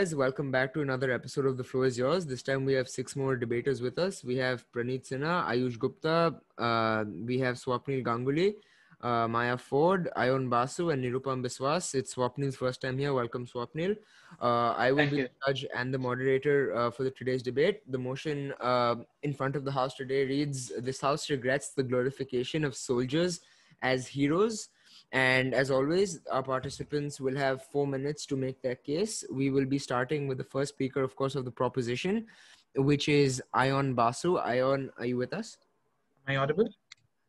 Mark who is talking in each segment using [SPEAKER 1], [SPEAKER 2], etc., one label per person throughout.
[SPEAKER 1] guys, welcome back to another episode of The Floor is Yours. This time we have 6 more debaters with us. We have Praneet Sinha, Ayush Gupta, we have Swapnil Ganguly, Maya Ford, Ayon Basu, and Nirupam Biswas. It's Swapnil's first time here. Welcome, Swapnil. I will be the judge and the moderator for today's debate. The motion in front of the House today reads, "This House regrets the glorification of soldiers as heroes." And as always, our participants will have 4 minutes to make their case. We will be starting with the first speaker, of course, of the proposition, which is Ayon Basu. Ayon, are you with us?
[SPEAKER 2] Am I audible?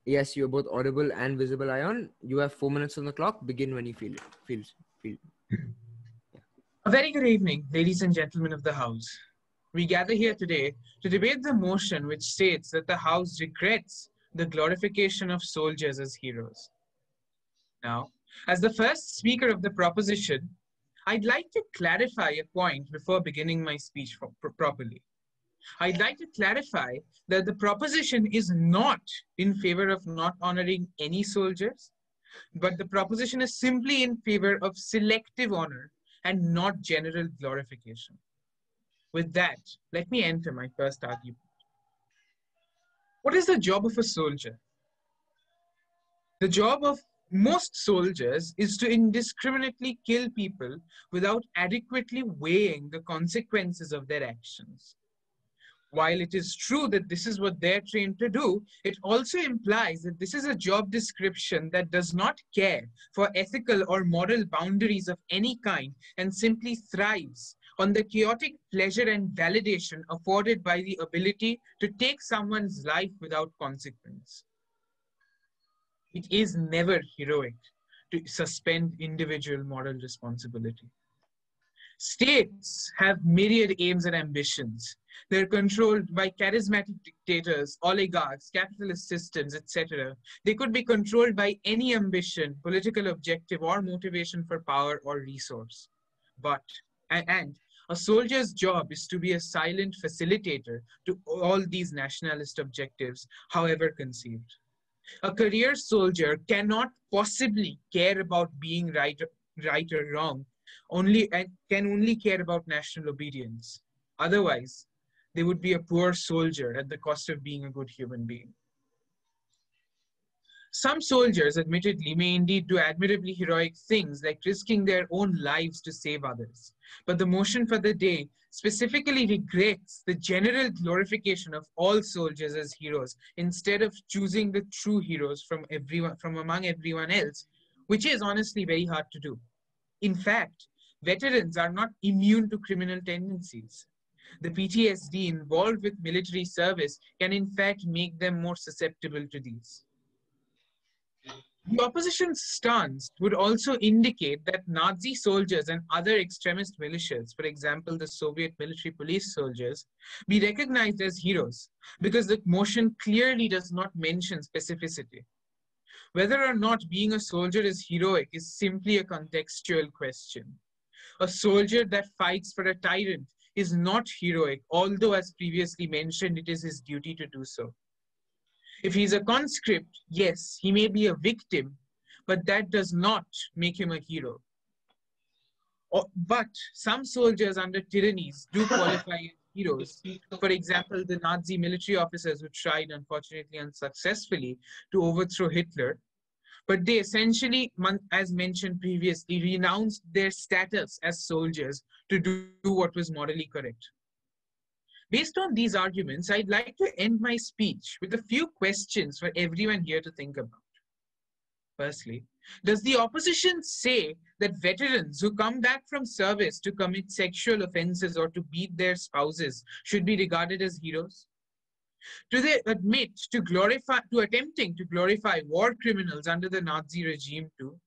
[SPEAKER 1] Yes, you're both audible and visible, Ayon. You have 4 minutes on the clock. Begin when you feel it.
[SPEAKER 2] A very good evening, ladies and gentlemen of the House. We gather here today to debate the motion which states that the House regrets the glorification of soldiers as heroes. Now, as the first speaker of the proposition, I'd like to clarify a point before beginning my speech properly. I'd like to clarify that the proposition is not in favor of not honoring any soldiers, but the proposition is simply in favor of selective honor and not general glorification. With that, let me enter my first argument. What is the job of a soldier? The job of most soldiers is to indiscriminately kill people without adequately weighing the consequences of their actions. While it is true that this is what they're trained to do, it also implies that this is a job description that does not care for ethical or moral boundaries of any kind and simply thrives on the chaotic pleasure and validation afforded by the ability to take someone's life without consequence. It is never heroic to suspend individual moral responsibility. States have myriad aims and ambitions. They're controlled by charismatic dictators, oligarchs, capitalist systems, etc. They could be controlled by any ambition, political objective, or motivation for power or resource. And a soldier's job is to be a silent facilitator to all these nationalist objectives, however conceived. A career soldier cannot possibly care about being right or wrong, and can only care about national obedience. Otherwise, they would be a poor soldier at the cost of being a good human being. Some soldiers, admittedly, may indeed do admirably heroic things like risking their own lives to save others. But the motion for the day specifically regrets the general glorification of all soldiers as heroes instead of choosing the true heroes from among everyone else, which is honestly very hard to do. In fact, veterans are not immune to criminal tendencies. The PTSD involved with military service can in fact make them more susceptible to these. The opposition's stance would also indicate that Nazi soldiers and other extremist militias, for example, the Soviet military police soldiers, be recognized as heroes because the motion clearly does not mention specificity. Whether or not being a soldier is heroic is simply a contextual question. A soldier that fights for a tyrant is not heroic, although as previously mentioned, it is his duty to do so. If he's a conscript, yes, he may be a victim, but that does not make him a hero. But some soldiers under tyrannies do qualify as heroes. For example, the Nazi military officers who tried, unfortunately unsuccessfully, to overthrow Hitler. But they essentially, as mentioned previously, renounced their status as soldiers to do what was morally correct. Based on these arguments, I'd like to end my speech with a few questions for everyone here to think about. Firstly, does the opposition say that veterans who come back from service to commit sexual offenses or to beat their spouses should be regarded as heroes? Do they admit to attempting to glorify war criminals under the Nazi regime too?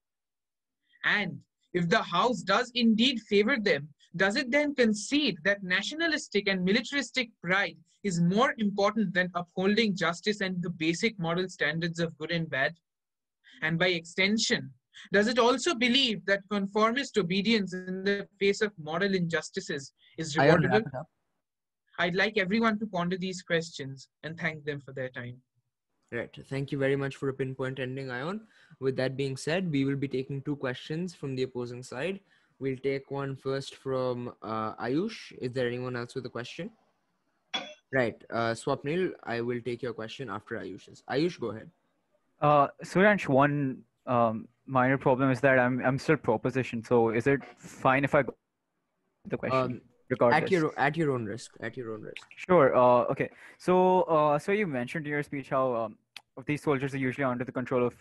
[SPEAKER 2] And if the House does indeed favor them, does it then concede that nationalistic and militaristic pride is more important than upholding justice and the basic moral standards of good and bad? And by extension, does it also believe that conformist obedience in the face of moral injustices is rewardable? I'd like everyone to ponder these questions and thank them for their time.
[SPEAKER 1] Right. Thank you very much for a pinpoint ending, Ayon. With that being said, we will be taking 2 questions from the opposing side. We'll take one first from Ayush. Is there anyone else with a question? Right. Swapnil, I will take your question after Ayush's. Ayush, go ahead.
[SPEAKER 3] Suryansh, one minor problem is that I'm still proposition. So is it fine if I go the question regardless?
[SPEAKER 1] At your own risk. At your own risk.
[SPEAKER 3] Sure. Okay. So you mentioned in your speech how these soldiers are usually under the control of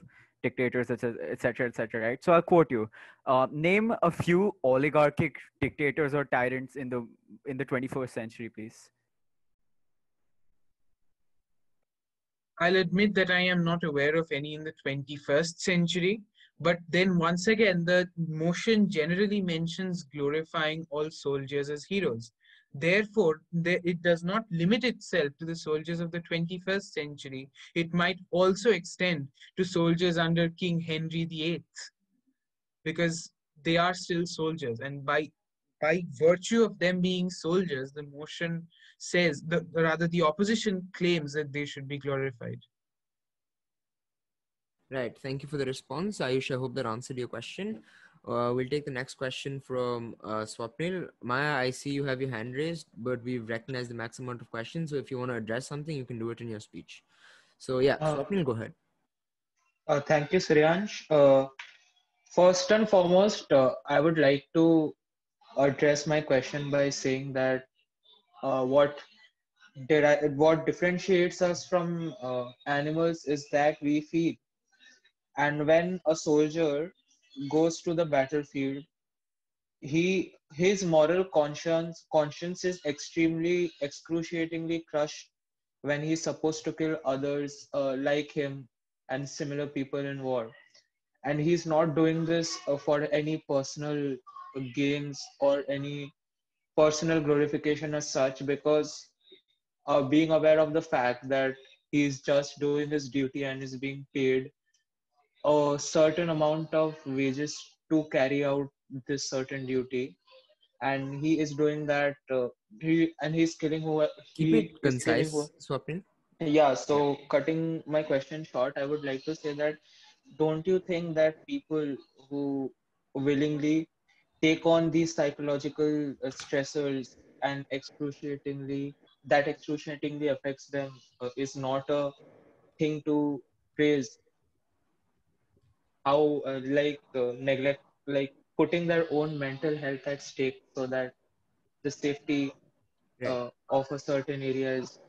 [SPEAKER 3] dictators, etc., etc. Right. So I'll quote you. Name a few oligarchic dictators or tyrants in the 21st century, please.
[SPEAKER 2] I'll admit that I am not aware of any in the 21st century. But then once again, the motion generally mentions glorifying all soldiers as heroes. Therefore, it does not limit itself to the soldiers of the 21st century. It might also extend to soldiers under King Henry VIII, because they are still soldiers. And by virtue of them being soldiers, the motion says, rather the opposition claims that they should be glorified.
[SPEAKER 1] Right. Thank you for the response. Ayush, I hope that answered your question. We'll take the next question from Swapnil. Maya, I see you have your hand raised, but we've recognized the max amount of questions. So if you want to address something, you can do it in your speech. So yeah, Swapnil, go ahead.
[SPEAKER 4] Thank you, Suryansh. First and foremost, I would like to address my question by saying that what differentiates us from animals is that we feel. And when a soldier goes to the battlefield, his moral conscience is extremely excruciatingly crushed when he's supposed to kill others like him and similar people in war. And he's not doing this for any personal gains or any personal glorification as such, because being aware of the fact that he's just doing his duty and is being paid a certain amount of wages to carry out this certain duty, and he is doing that. He's killing who
[SPEAKER 1] Keep
[SPEAKER 4] he
[SPEAKER 1] it
[SPEAKER 4] is killing
[SPEAKER 1] concise,
[SPEAKER 4] who.
[SPEAKER 1] Swapnil.
[SPEAKER 4] Yeah, so cutting my question short, I would like to say that don't you think that people who willingly take on these psychological stressors and excruciatingly affects them is not a thing to praise? How neglect, like putting their own mental health at stake so that the safety
[SPEAKER 1] Right.
[SPEAKER 4] of a certain area is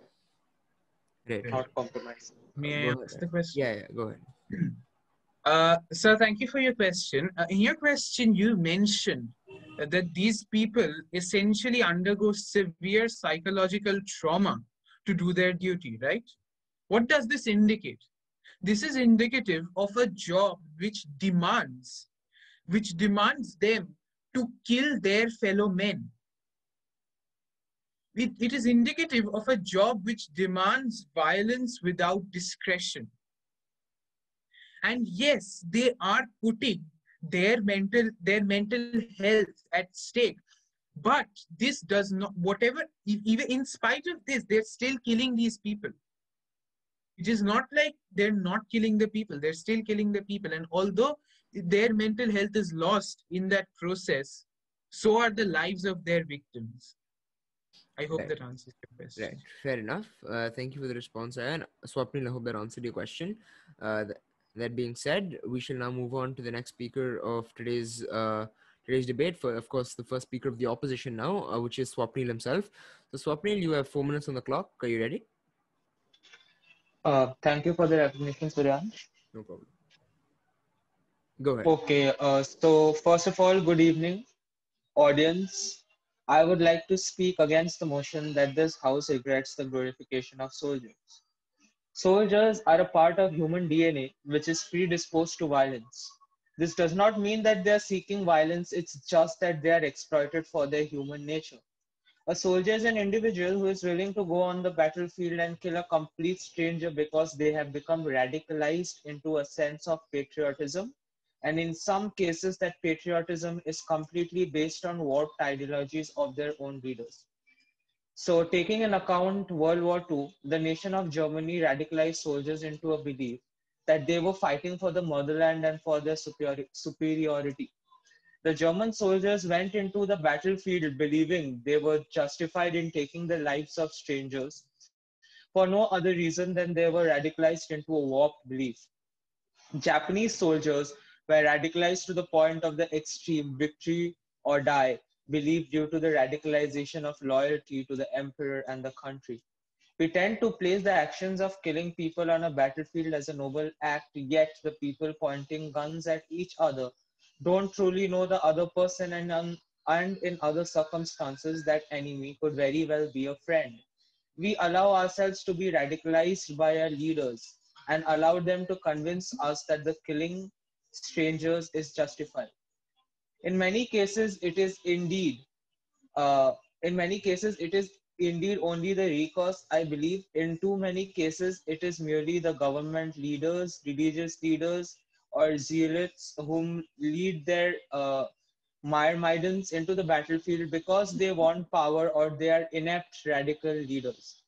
[SPEAKER 1] Right.
[SPEAKER 4] not compromised.
[SPEAKER 2] May I
[SPEAKER 1] Go
[SPEAKER 2] ask
[SPEAKER 1] ahead.
[SPEAKER 2] the question?
[SPEAKER 1] Yeah, go ahead.
[SPEAKER 2] Sir, thank you for your question. In your question, you mentioned that these people essentially undergo severe psychological trauma to do their duty, right? What does this indicate? This is indicative of a job which demands them to kill their fellow men. It is indicative of a job which demands violence without discretion. And yes, they are putting their mental health at stake. But this does not, whatever, even in spite of this, they're still killing these people. It is not like they're not killing the people, they're still killing the people. And although their mental health is lost in that process, so are the lives of their victims. I hope
[SPEAKER 1] Right.
[SPEAKER 2] that answers your question.
[SPEAKER 1] Right. Fair enough. Thank you for the response, Ayan. Swapnil, I hope that answered your question. That being said, we shall now move on to the next speaker of today's debate. For, of course, the first speaker of the opposition now, which is Swapnil himself. So, Swapnil, you have 4 minutes on the clock. Are you ready?
[SPEAKER 4] Thank you for the recognition, Suryansh.
[SPEAKER 1] No problem. Go ahead.
[SPEAKER 4] Okay, so first of all, good evening, audience. I would like to speak against the motion that this house regrets the glorification of soldiers. Soldiers are a part of human DNA which is predisposed to violence. This does not mean that they are seeking violence, it's just that they are exploited for their human nature. A soldier is an individual who is willing to go on the battlefield and kill a complete stranger because they have become radicalized into a sense of patriotism. And in some cases, that patriotism is completely based on warped ideologies of their own leaders. So, taking in account World War II, the nation of Germany radicalized soldiers into a belief that they were fighting for the motherland and for their superiority. The German soldiers went into the battlefield believing they were justified in taking the lives of strangers for no other reason than they were radicalized into a warped belief. Japanese soldiers were radicalized to the point of the extreme victory or die belief due to the radicalization of loyalty to the emperor and the country. We tend to place the actions of killing people on a battlefield as a noble act, yet the people pointing guns at each other don't truly know the other person, and in other circumstances, that enemy could very well be a friend. We allow ourselves to be radicalized by our leaders and allow them to convince us that the killing strangers is justified. In many cases, it is indeed uh, in many cases, it is indeed only the recourse. I believe in too many cases, it is merely the government leaders, religious leaders, or zealots whom lead their myrmidons into the battlefield because they want power or they are inept radical leaders.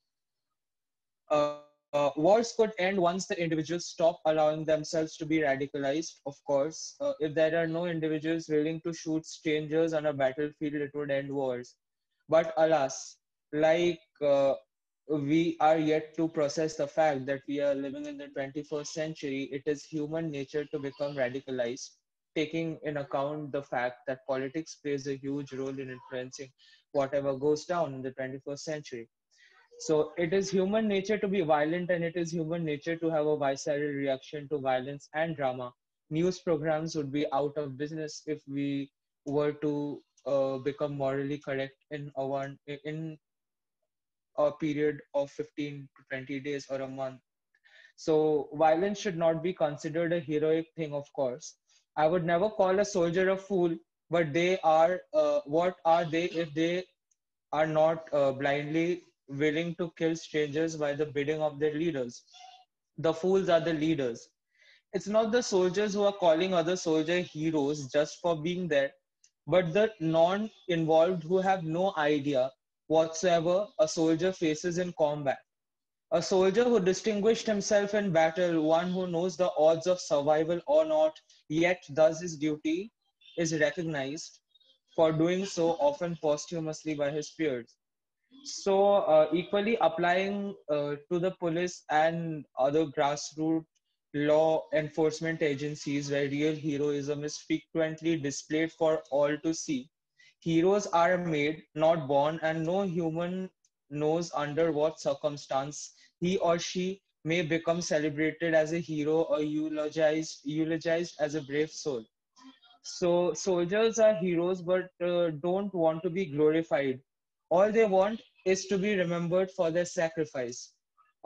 [SPEAKER 4] Wars could end once the individuals stop allowing themselves to be radicalized, of course. If there are no individuals willing to shoot strangers on a battlefield, it would end wars. But alas, like we are yet to process the fact that we are living in the 21st century, it is human nature to become radicalized, taking in account the fact that politics plays a huge role in influencing whatever goes down in the 21st century. So it is human nature to be violent, and it is human nature to have a visceral reaction to violence and drama. News programs would be out of business if we were to become morally correct in a period of 15 to 20 days or a month. So violence should not be considered a heroic thing, of course. I would never call a soldier a fool, but they are what are they if they are not blindly willing to kill strangers by the bidding of their leaders? The fools are the leaders. It's not the soldiers who are calling other soldier heroes just for being there, but the non-involved who have no idea whatsoever a soldier faces in combat. A soldier who distinguished himself in battle, one who knows the odds of survival or not, yet does his duty, is recognized for doing so, often posthumously by his peers. So, equally applying to the police and other grassroots law enforcement agencies where real heroism is frequently displayed for all to see. Heroes are made, not born, and no human knows under what circumstance he or she may become celebrated as a hero or eulogized as a brave soul. So soldiers are heroes, but don't want to be glorified. All they want is to be remembered for their sacrifice.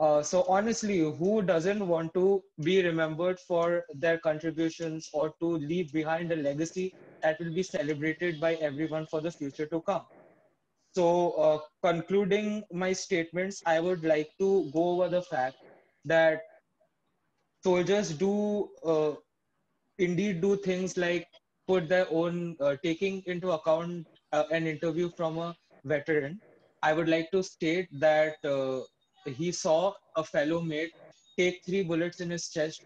[SPEAKER 4] So honestly, who doesn't want to be remembered for their contributions or to leave behind a legacy that will be celebrated by everyone for the future to come? So, concluding my statements, I would like to go over the fact that soldiers do indeed do things like put their own taking into account an interview from a veteran. I would like to state that he saw a fellow mate take 3 bullets in his chest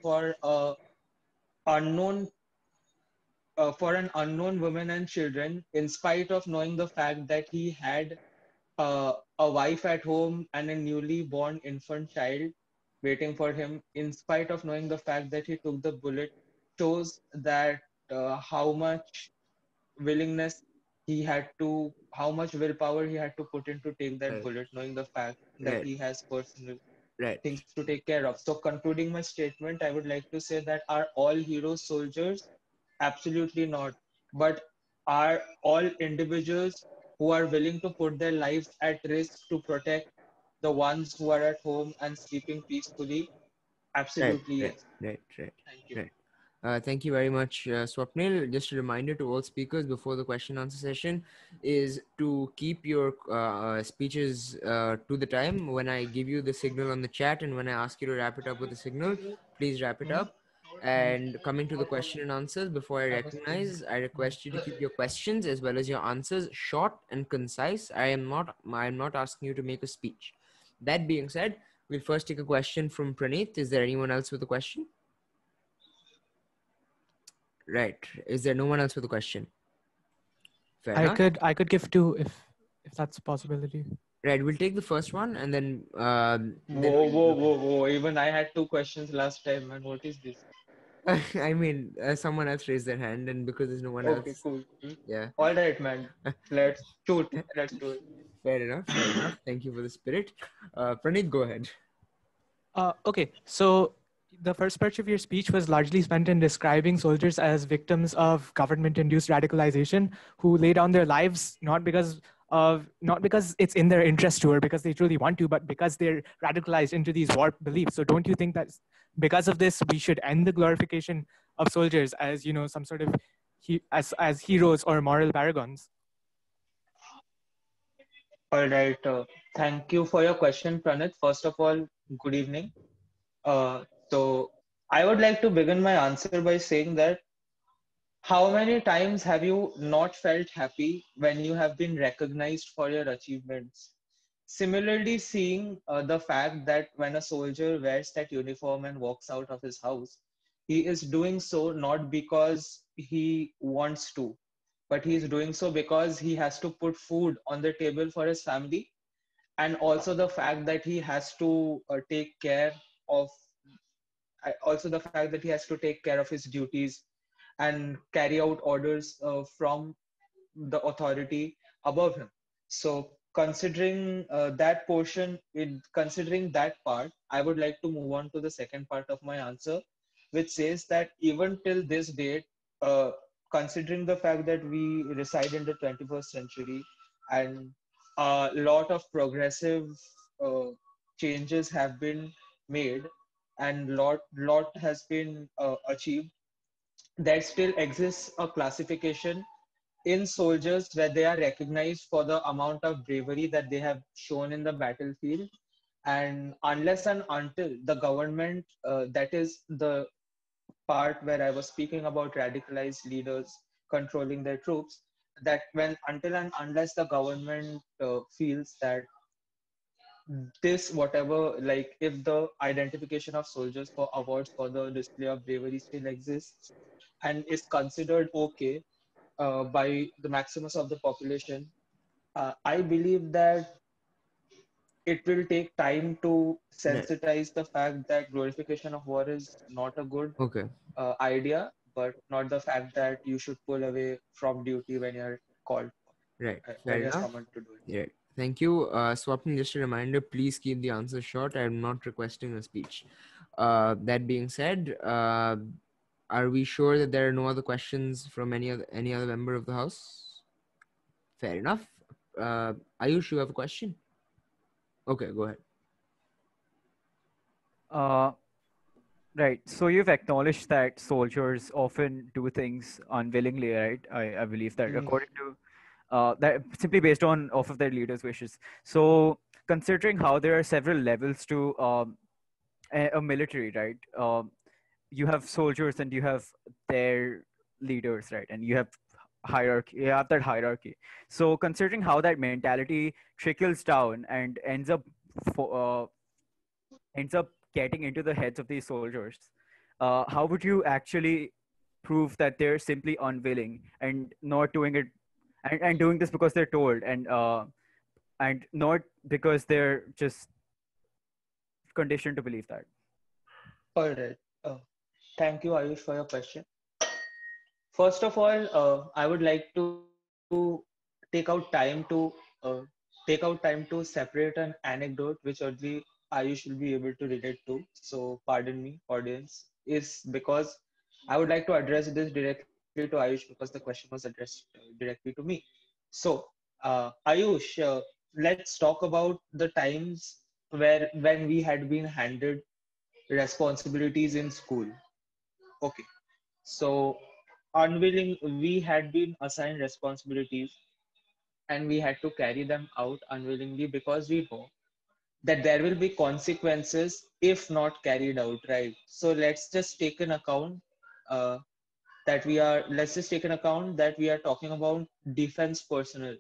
[SPEAKER 4] unknown for an unknown woman and children, in spite of knowing the fact that he had a wife at home and a newly born infant child waiting for him. In spite of knowing the fact that he took the bullet, shows that how much willingness he had to, how much willpower he had to put in to take that
[SPEAKER 1] Right.
[SPEAKER 4] bullet, knowing the fact that
[SPEAKER 1] Right.
[SPEAKER 4] he has personal
[SPEAKER 1] Right.
[SPEAKER 4] things to take care of. So, concluding my statement, I would like to say that are all heroes soldiers? Absolutely not. But are all individuals who are willing to put their lives at risk to protect the ones who are at home and sleeping peacefully?
[SPEAKER 1] Right.
[SPEAKER 4] Absolutely
[SPEAKER 1] Right.
[SPEAKER 4] yes.
[SPEAKER 1] Right. Right.
[SPEAKER 4] Thank you.
[SPEAKER 1] Right. Thank you very much, Swapnil. Just a reminder to all speakers before the question answer session is to keep your speeches to the time. When I give you the signal on the chat and when I ask you to wrap it up with a signal, please wrap it up. And coming to the question and answers, before I recognize, I request you to keep your questions as well as your answers short and concise. I am not asking you to make a speech. That being said, we'll first take a question from Praneeth. Is there anyone else with a question? Right. Is there no one else with a question? Fair
[SPEAKER 5] I
[SPEAKER 1] enough.
[SPEAKER 5] could give two if that's a possibility.
[SPEAKER 1] Right, we'll take the first one and then
[SPEAKER 4] Whoa. Even I had two questions last time, man. What is this?
[SPEAKER 1] I mean, someone else raised their hand, and because there's no one
[SPEAKER 4] Okay,
[SPEAKER 1] else,
[SPEAKER 4] cool.
[SPEAKER 1] yeah.
[SPEAKER 4] All right, man. Let's shoot. Let's do it.
[SPEAKER 1] Fair enough. Fair enough. Thank you for the spirit. Praneeth, go ahead.
[SPEAKER 5] Okay, so the first part of your speech was largely spent in describing soldiers as victims of government-induced radicalization who lay down their lives not because it's in their interest to or because they truly want to, but because they're radicalized into these warped beliefs. So don't you think that because of this, we should end the glorification of soldiers as some sort of as heroes or moral paragons?
[SPEAKER 4] All right. Thank you for your question, Pranit. First of all, good evening. So I would like to begin my answer by saying that how many times have you not felt happy when you have been recognized for your achievements? Similarly, seeing the fact that when a soldier wears that uniform and walks out of his house, he is doing so not because he wants to, but he is doing so because he has to put food on the table for his family, and also the fact that he has to take care of also the fact that he has to take care of his duties and carry out orders from the authority above him. So considering that portion, in considering that part, I would like to move on to the second part of my answer, which says that even till this date, uh, considering the fact that we reside in the 21st century and a lot of progressive uh, changes have been made and lot has been achieved, there still exists a classification in soldiers where they are recognized for the amount of bravery that they have shown in the battlefield. And unless and until the government, that is the part where I was speaking about radicalized leaders controlling their troops, that when until and unless the government feels that this whatever, like if the identification of soldiers for awards for the display of bravery still exists and is considered okay by the maximus of the population, I believe that it will take time to
[SPEAKER 1] Right.
[SPEAKER 4] sensitize the fact that glorification of war is not a good
[SPEAKER 1] Okay.
[SPEAKER 4] idea, but not the fact that you should pull away from duty when you're called,
[SPEAKER 1] Right.
[SPEAKER 4] when
[SPEAKER 1] Fair
[SPEAKER 4] you're
[SPEAKER 1] enough.
[SPEAKER 4] summoned to do it.
[SPEAKER 1] Yeah. Thank you. Swapnil, just a reminder, please keep the answer short. I'm not requesting a speech. That being said, are we sure that there are no other questions from any other member of the house? Fair enough. Ayush, you have a question? Okay, go ahead.
[SPEAKER 3] Uh, right. So you've acknowledged that soldiers often do things unwillingly, right? I believe that
[SPEAKER 4] Mm.
[SPEAKER 3] according to that simply based on off of their leaders' wishes. So considering how there are several levels to a military, right? You have soldiers and you have their leaders, right? And you have hierarchy. You have that hierarchy. So considering how that mentality trickles down and fo- ends up getting into the heads of these soldiers, how would you actually prove that they're simply unwilling and not doing it and doing this because they're told and not because they're just conditioned to believe that?
[SPEAKER 4] All right. Thank you, Ayush, for your question. First of all, I would like to take out time to separate an anecdote which only Ayush will be able to relate to. So, pardon me, audience, is because I would like to address this directly to Ayush because the question was addressed directly to me. So, Ayush, let's talk about the times where when we had been handed responsibilities in school. Okay. So we had been assigned responsibilities and we had to carry them out unwillingly because we know that there will be consequences if not carried out, right? So uh, let's just take an account that we are talking about defense personnel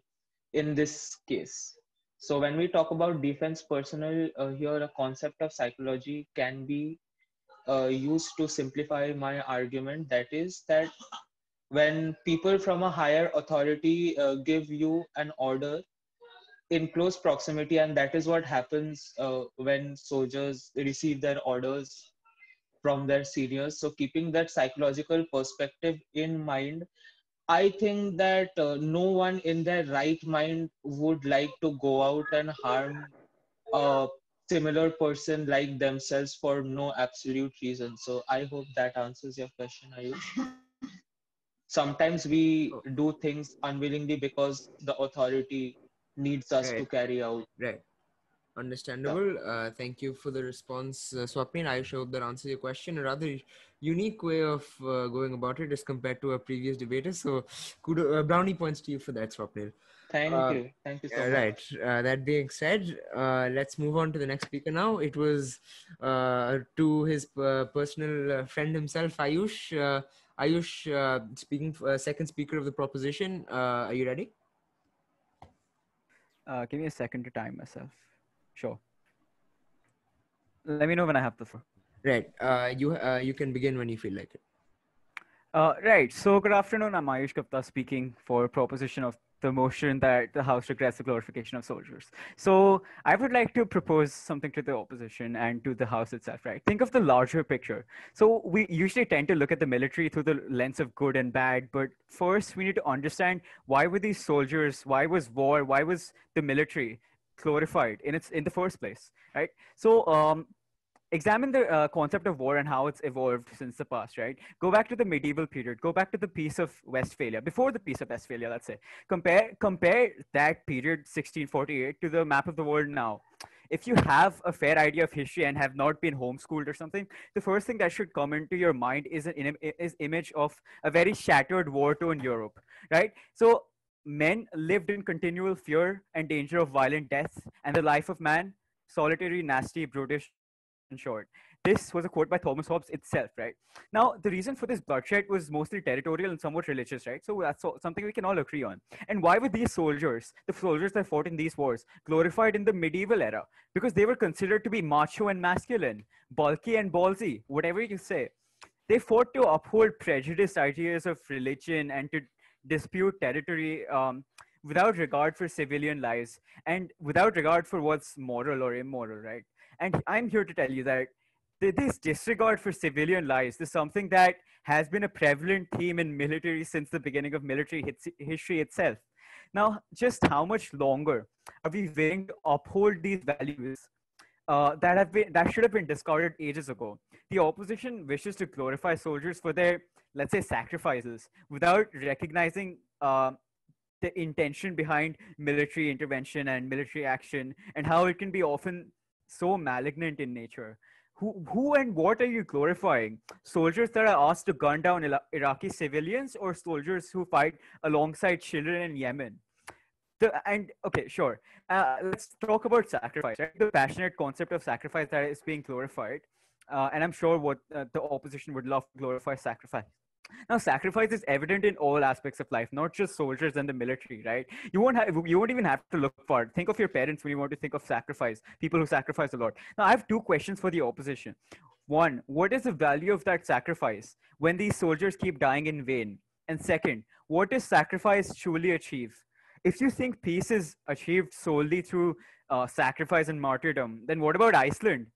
[SPEAKER 4] in this case. So when we talk about defense personnel, here a concept of psychology can be used to simplify my argument. That is that when people from a higher authority give you an order in close proximity, and that is what happens when soldiers receive their orders from their seniors. So keeping that psychological perspective in mind, I think that no one in their right mind would like to go out and harm a similar person like themselves for no absolute reason. So I hope that answers your question, Ayush. Sometimes we
[SPEAKER 1] Oh,
[SPEAKER 4] do things unwillingly because the authority needs us to
[SPEAKER 1] right,
[SPEAKER 4] carry out.
[SPEAKER 1] right.
[SPEAKER 4] Yeah.
[SPEAKER 1] Understandable. Thank you for the response, Swapnil. I hope that answers your question. A rather unique way of going about it as compared to our previous debaters. So, brownie points to you for that, Swapnil.
[SPEAKER 4] Thank
[SPEAKER 1] Uh,
[SPEAKER 4] you. Thank you so
[SPEAKER 1] yeah,
[SPEAKER 4] much.
[SPEAKER 1] right. That being said, let's move on to the next speaker now. It was to his personal friend himself, Ayush. Ayush, speaking second speaker of the proposition. Are you ready?
[SPEAKER 3] Give me a second to time myself. Sure. Let me know when I have the floor.
[SPEAKER 1] Right. You can begin when you feel like it.
[SPEAKER 3] Right. So, good afternoon. I'm Ayush Gupta speaking for proposition of the motion that the House regrets the glorification of soldiers. So, I would like to propose something to the opposition and to the House itself, right? Think of the larger picture. So, we usually tend to look at the military through the lens of good and bad, but first we need to understand why were these soldiers, why was war, why was the military glorified in the first place, right? So, examine the concept of war and how it's evolved since the past, right? Go back to the medieval period, go back to the Peace of Westphalia, before the Peace of Westphalia, let's say. Compare that period 1648 to the map of the world now. If you have a fair idea of history and have not been homeschooled or something, the first thing that should come into your mind is is image of a very shattered war-torn Europe, right? So men lived in continual fear and danger of violent death, and the life of man solitary, nasty, brutish, and short. This was a quote by Thomas Hobbes itself, right? Now, the reason for this bloodshed was mostly territorial and somewhat religious, right? So that's something we can all agree on. And why were these soldiers, the soldiers that fought in these wars, glorified in the medieval era? Because they were considered to be macho and masculine, bulky and ballsy, whatever you say. They fought to uphold prejudiced ideas of religion and to dispute territory without regard for civilian lives and without regard for what's moral or immoral, right? And I'm here to tell you that this disregard for civilian lives is something that has been a prevalent theme in military since the beginning of military history itself. Now, just how much longer are we willing to uphold these values that should have been discarded ages ago? The opposition wishes to glorify soldiers for their, let's say, sacrifices without recognizing the intention behind military intervention and military action and how it can be often so malignant in nature. Who and what are you glorifying? Soldiers that are asked to gun down Iraqi civilians or soldiers who fight alongside children in Yemen? And okay, sure. Let's talk about sacrifice, right? The passionate concept of sacrifice that is being glorified. And I'm sure what the opposition would love to glorify sacrifice. Now, sacrifice is evident in all aspects of life, not just soldiers and the military, right? You won't even have to look far. Think of your parents when you want to think of sacrifice, people who sacrifice a lot. Now, I have two questions for the opposition. One, what is the value of that sacrifice when these soldiers keep dying in vain? And second, what does sacrifice truly achieve? If you think peace is achieved solely through sacrifice and martyrdom, then what about Iceland?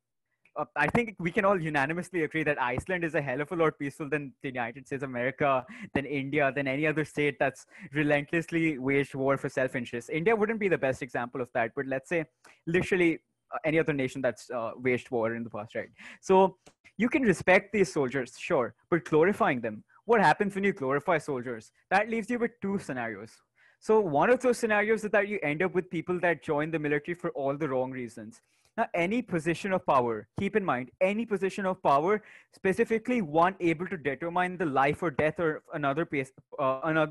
[SPEAKER 3] I think we can all unanimously agree that Iceland is a hell of a lot peaceful than the United States of America, than India, than any other state that's relentlessly waged war for self-interest. India wouldn't be the best example of that, but let's say literally any other nation that's waged war in the past, right? So you can respect these soldiers, sure, but glorifying them. What happens when you glorify soldiers? That leaves you with two scenarios. So one of those scenarios is that you end up with people that join the military for all the wrong reasons. Now, any position of power, keep in mind, any position of power, specifically one able to determine the life or death of another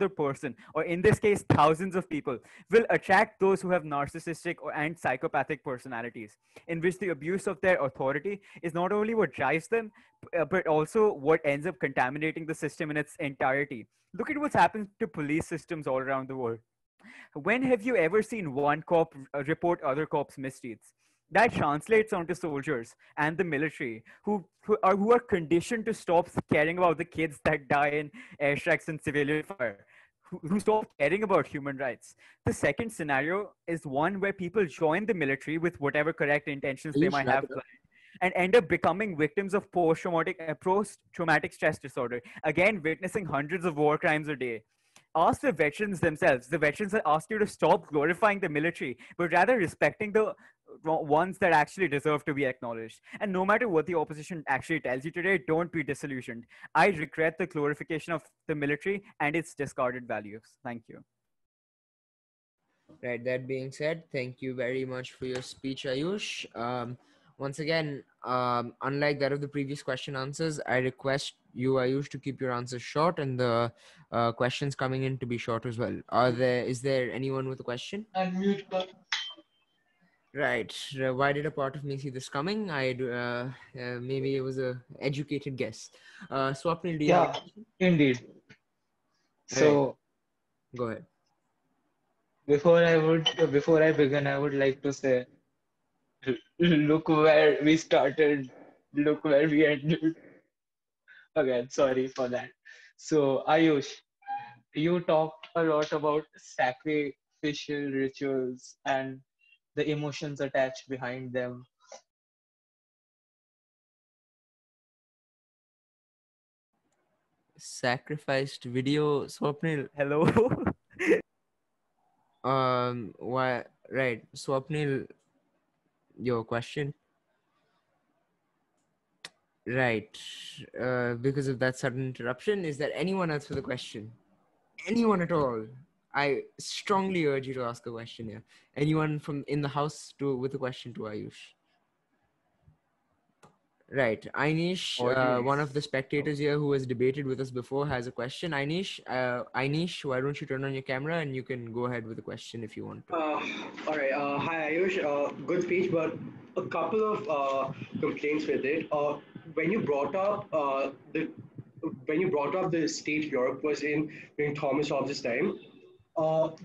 [SPEAKER 3] person, or in this case, thousands of people, will attract those who have narcissistic and psychopathic personalities, in which the abuse of their authority is not only what drives them, but also what ends up contaminating the system in its entirety. Look at what's happened to police systems all around the world. When have you ever seen one cop report other cops' misdeeds? that translates onto soldiers and the military who are conditioned to stop caring about the kids that die in airstrikes and civilian fire, who stop caring about human rights. The second scenario is one where people join the military with whatever correct intentions they
[SPEAKER 1] Ayush,
[SPEAKER 3] might
[SPEAKER 1] wrap
[SPEAKER 3] have
[SPEAKER 1] it up.
[SPEAKER 3] and end up becoming victims of post-traumatic stress disorder, again witnessing hundreds of war crimes a day. Ask the veterans themselves. The veterans that ask you to stop glorifying the military, but rather respecting the ones that actually deserve to be acknowledged. And no matter what the opposition actually tells you today, don't be disillusioned. I regret the glorification of the military and its discarded values. Thank you.
[SPEAKER 1] Right. That being said, thank you very much for your speech, Ayush. Once again, unlike that of the previous question answers, I request you, Ayush, to keep your answers short and the questions coming in to be short as well. Is there anyone with a question?
[SPEAKER 4] Unmute.
[SPEAKER 1] Right. Why did a part of me see this coming? Maybe it was a educated guess. Swapnil, do you have a
[SPEAKER 4] Yeah,
[SPEAKER 1] question?
[SPEAKER 4] indeed.
[SPEAKER 1] Right.
[SPEAKER 4] So
[SPEAKER 1] Go ahead.
[SPEAKER 4] before I begin, I would like to say, look where we started, look where we ended. Again, sorry for that. So Ayush, you talked a lot about sacrificial rituals and the emotions attached behind them.
[SPEAKER 1] Sacrificed video, Swapnil.
[SPEAKER 3] Hello.
[SPEAKER 1] Why? Right. Swapnil, your question. Right. Because of that sudden interruption, is there anyone else with a question? Anyone at all? I strongly urge you to ask a question here. Anyone from in the house with a question to Ayush? Right. Ainish, one of the spectators here who has debated with us before, has a question. Ainish, why don't you turn on your camera and you can go ahead with the question if you want to.
[SPEAKER 6] All right. Hi, Ayush. Good speech, but a couple of complaints with it. When you brought up the state Europe was in during Thomas Hobbes' time,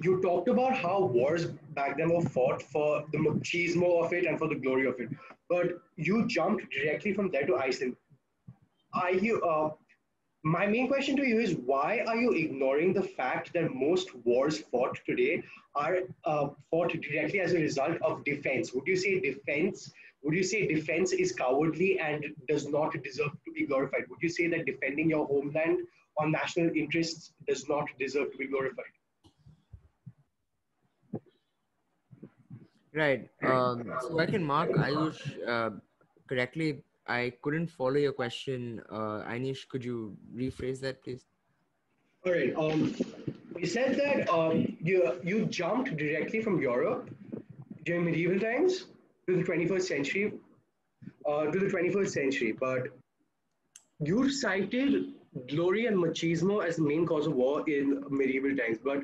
[SPEAKER 6] you talked about how wars back then were fought for the machismo of it and for the glory of it. But you jumped directly from there to Iceland. Are you? My main question to you is why are you ignoring the fact that most wars fought today are fought directly as a result of defense? Would you say defense? Would you say defense is cowardly and does not deserve to be glorified? Would you say that defending your homeland or national interests does not deserve to be glorified?
[SPEAKER 1] Right. So I can mark Ayush correctly. I couldn't follow your question. Ainish, could you rephrase that, please?
[SPEAKER 6] All right. You said that you jumped directly from Europe during medieval times to the 21st century, but you cited glory and machismo as the main cause of war in medieval times. But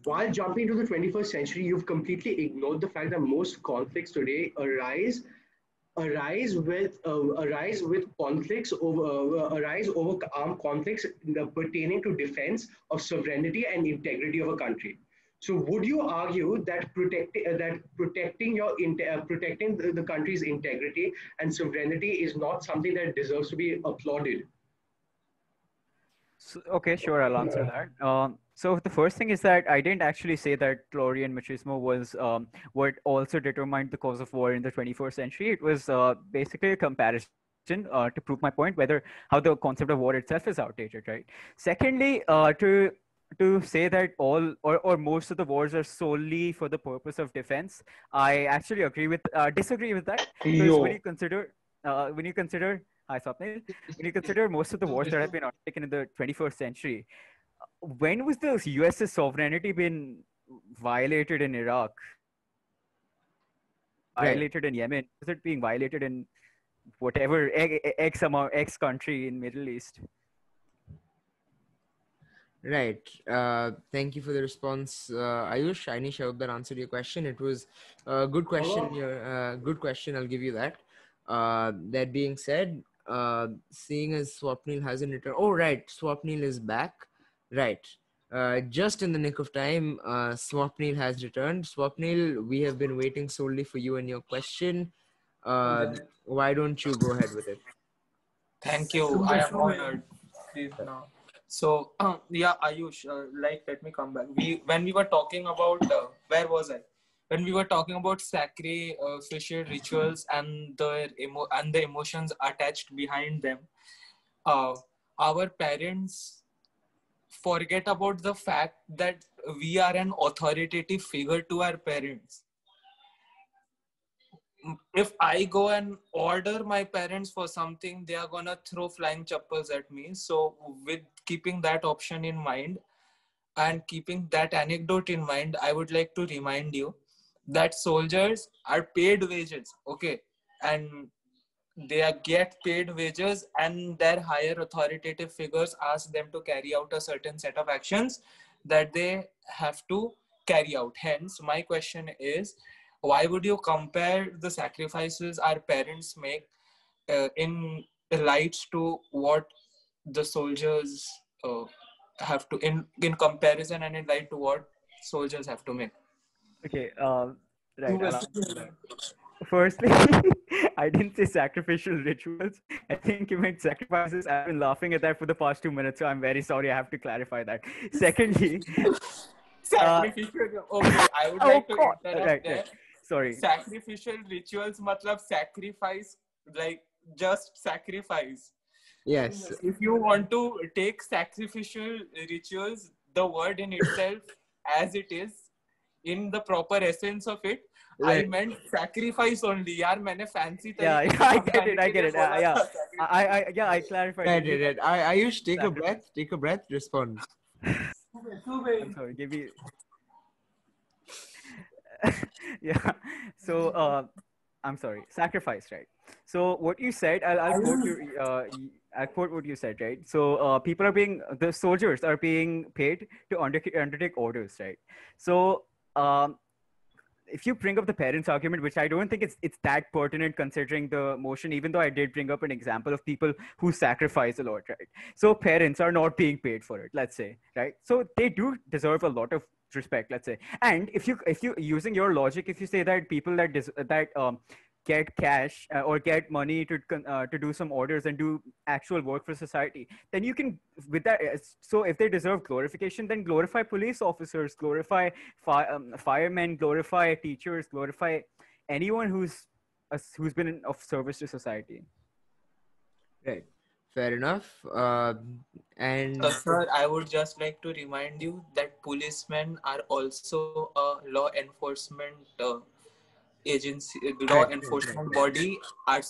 [SPEAKER 6] while jumping to the 21st century, you've completely ignored the fact that most conflicts today arise with conflicts over arise over armed conflicts pertaining to defense of sovereignty and integrity of a country. So, would you argue that protecting the country's integrity and sovereignty is not something that deserves to be applauded?
[SPEAKER 3] So, okay, sure, I'll answer that. So the first thing is that I didn't actually say that glory and machismo was what also determined the cause of war in the 21st century. It was basically a comparison to prove my point, whether how the concept of war itself is outdated, right? Secondly, to say that all or most of the wars are solely for the purpose of defense, I actually disagree with that, because
[SPEAKER 4] Yo,
[SPEAKER 3] when you consider hi Swapnil, when you consider most of the wars that have been undertaken in the 21st century, when was the US's sovereignty been violated in Iraq?
[SPEAKER 1] Right.
[SPEAKER 3] Violated in Yemen? Was it being violated in whatever X country in Middle East?
[SPEAKER 1] Right. Thank you for the response, Ayush. Ainish, I hope that answered your question. It was a good question. Good question. I'll give you that. That being said, seeing as Swapnil hasn't returned. Oh, right. Swapnil is back. Right. Just in the nick of time, Swapnil has returned. Swapnil, we have been waiting solely for you and your question. Why don't you go ahead with it?
[SPEAKER 7] Thank you. I am honored. Please now. So yeah, Ayush, let me come back. When we were talking about where was I? When we were talking about sacrificial rituals and the emotions attached behind them, uh, our parents forget about the fact that we are an authoritative figure to our parents. If I go and order my parents for something, they are gonna throw flying chappals at me. So with keeping that option in mind and keeping that anecdote in mind, I would like to remind you that soldiers are paid wages, okay? And get paid wages, and their higher authoritative figures ask them to carry out a certain set of actions that they have to carry out. Hence, my question is, why would you compare the sacrifices our parents make in light to what the soldiers have to in comparison, and in light to what soldiers have to make?
[SPEAKER 3] Okay, right. I'll answer that. Firstly, I didn't say sacrificial rituals. I think you meant sacrifices. I've been laughing at that for the past 2 minutes, so I'm very sorry. I have to clarify that. Secondly,
[SPEAKER 7] Sacrificial. Okay, I would like to interrupt
[SPEAKER 3] right,
[SPEAKER 7] there.
[SPEAKER 3] right. Sorry.
[SPEAKER 7] Sacrificial rituals, matlab sacrifice, like just sacrifice.
[SPEAKER 1] Yes.
[SPEAKER 7] If you want to take sacrificial rituals, the word in itself, as it is, in the proper essence of it,
[SPEAKER 1] Right.
[SPEAKER 7] I meant sacrifice only. यार मैंने fancy
[SPEAKER 3] Yeah,
[SPEAKER 7] तरीके
[SPEAKER 3] I
[SPEAKER 7] से
[SPEAKER 3] get it. I
[SPEAKER 7] समझाने
[SPEAKER 3] get
[SPEAKER 7] के
[SPEAKER 3] it.
[SPEAKER 7] लिए बोला
[SPEAKER 3] Yeah,
[SPEAKER 7] था sacrifice.
[SPEAKER 3] I clarified.
[SPEAKER 1] Right,
[SPEAKER 3] it.
[SPEAKER 1] right, right. Ayush, take a
[SPEAKER 3] Sacrifice.
[SPEAKER 1] breath. Take a breath. Respond.
[SPEAKER 3] I'm sorry. Give me. Yeah. So, I'm sorry. Sacrifice, right? So what you said, I'll quote you. I'll quote what you said, right? So the soldiers are being paid to undertake orders, right? So if you bring up the parents argument, which I don't think it's that pertinent considering the motion, even though I did bring up an example of people who sacrifice a lot, right? So parents are not being paid for it, let's say, right? So they do deserve a lot of respect, let's say. And if you using your logic, if you say that people that get cash or get money to do some orders and do actual work for society, then you can with that. So if they deserve glorification, then glorify police officers, glorify firemen, glorify teachers, glorify anyone who's been of service to society.
[SPEAKER 1] Right. Fair enough. And
[SPEAKER 7] Sir, I would just like to remind you that policemen are also a law enforcement agency, law enforcement body. Are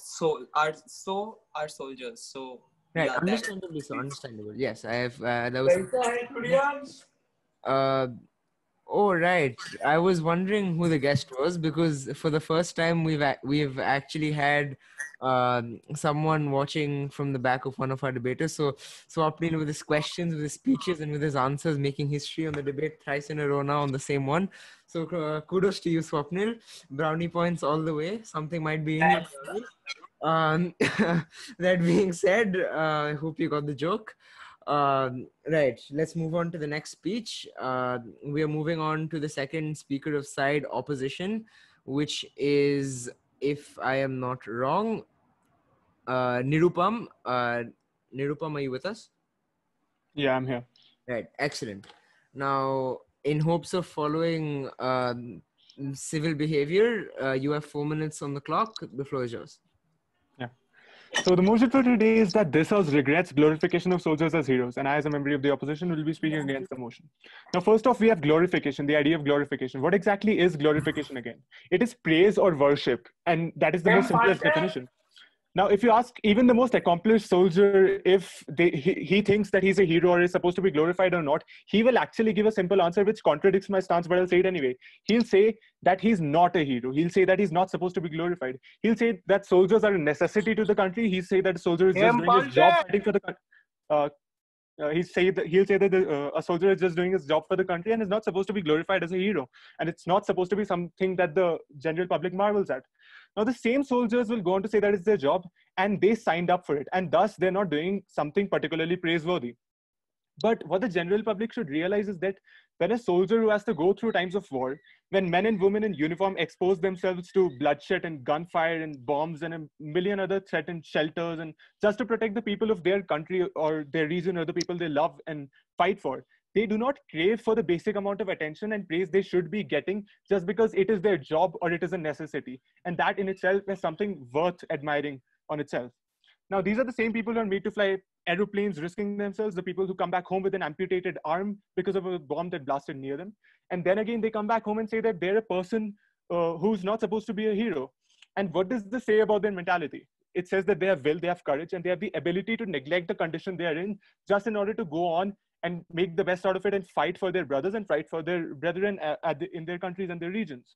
[SPEAKER 7] soldiers. So
[SPEAKER 1] right,
[SPEAKER 7] yeah,
[SPEAKER 1] understandably so. Understandable. Yes, I have. That was. Oh right, I was wondering who the guest was because for the first time we've actually had someone watching from the back of one of our debaters. So Swapnil with his questions, with his speeches, and with his answers, making history on the debate thrice in a row now on the same one. So kudos to you, Swapnil. Brownie points all the way. Something might be in your brownie. That being said, I hope you got the joke. Right, let's move on to the next speech. We are moving on to the second speaker of side opposition, which is, if I am not wrong, Nirupam. Nirupam, are you with us?
[SPEAKER 8] Yeah, I'm here.
[SPEAKER 1] Right, excellent. Now, in hopes of following civil behavior, you have 4 minutes on the clock. The floor is yours.
[SPEAKER 8] So the motion for today is that this House regrets glorification of soldiers as heroes, and I, as a member of the opposition, will be speaking against the motion. Now, first off, we have glorification, the idea of glorification. What exactly is glorification again? It is praise or worship, and that is the most simplest definition. Now, if you ask even the most accomplished soldier if he thinks that he's a hero or is supposed to be glorified or not, he will actually give a simple answer which contradicts my stance, but I'll say it anyway. He'll say that he's not a hero. He'll say that he's not supposed to be glorified. He'll say that soldiers are a necessity to the country. He'll say that a soldier is just doing his job fighting for the country. He'll say that a soldier is just doing his job for the country and is not supposed to be glorified as a hero. And it's not supposed to be something that the general public marvels at. Now, the same soldiers will go on to say that it's their job and they signed up for it. And thus, they're not doing something particularly praiseworthy. But what the general public should realize is that when a soldier who has to go through times of war, when men and women in uniform expose themselves to bloodshed and gunfire and bombs and a million other threatened shelters, and just to protect the people of their country or their region or the people they love and fight for, they do not crave for the basic amount of attention and praise they should be getting just because it is their job or it is a necessity. And that in itself is something worth admiring on itself. Now, these are the same people who are made to fly aeroplanes, risking themselves, the people who come back home with an amputated arm because of a bomb that blasted near them. And then again, they come back home and say that they're a person who's not supposed to be a hero. And what does this say about their mentality? It says that they have will, they have courage, and they have the ability to neglect the condition they are in just in order to go on and make the best out of it and fight for their brothers and fight for their brethren in their countries and their regions.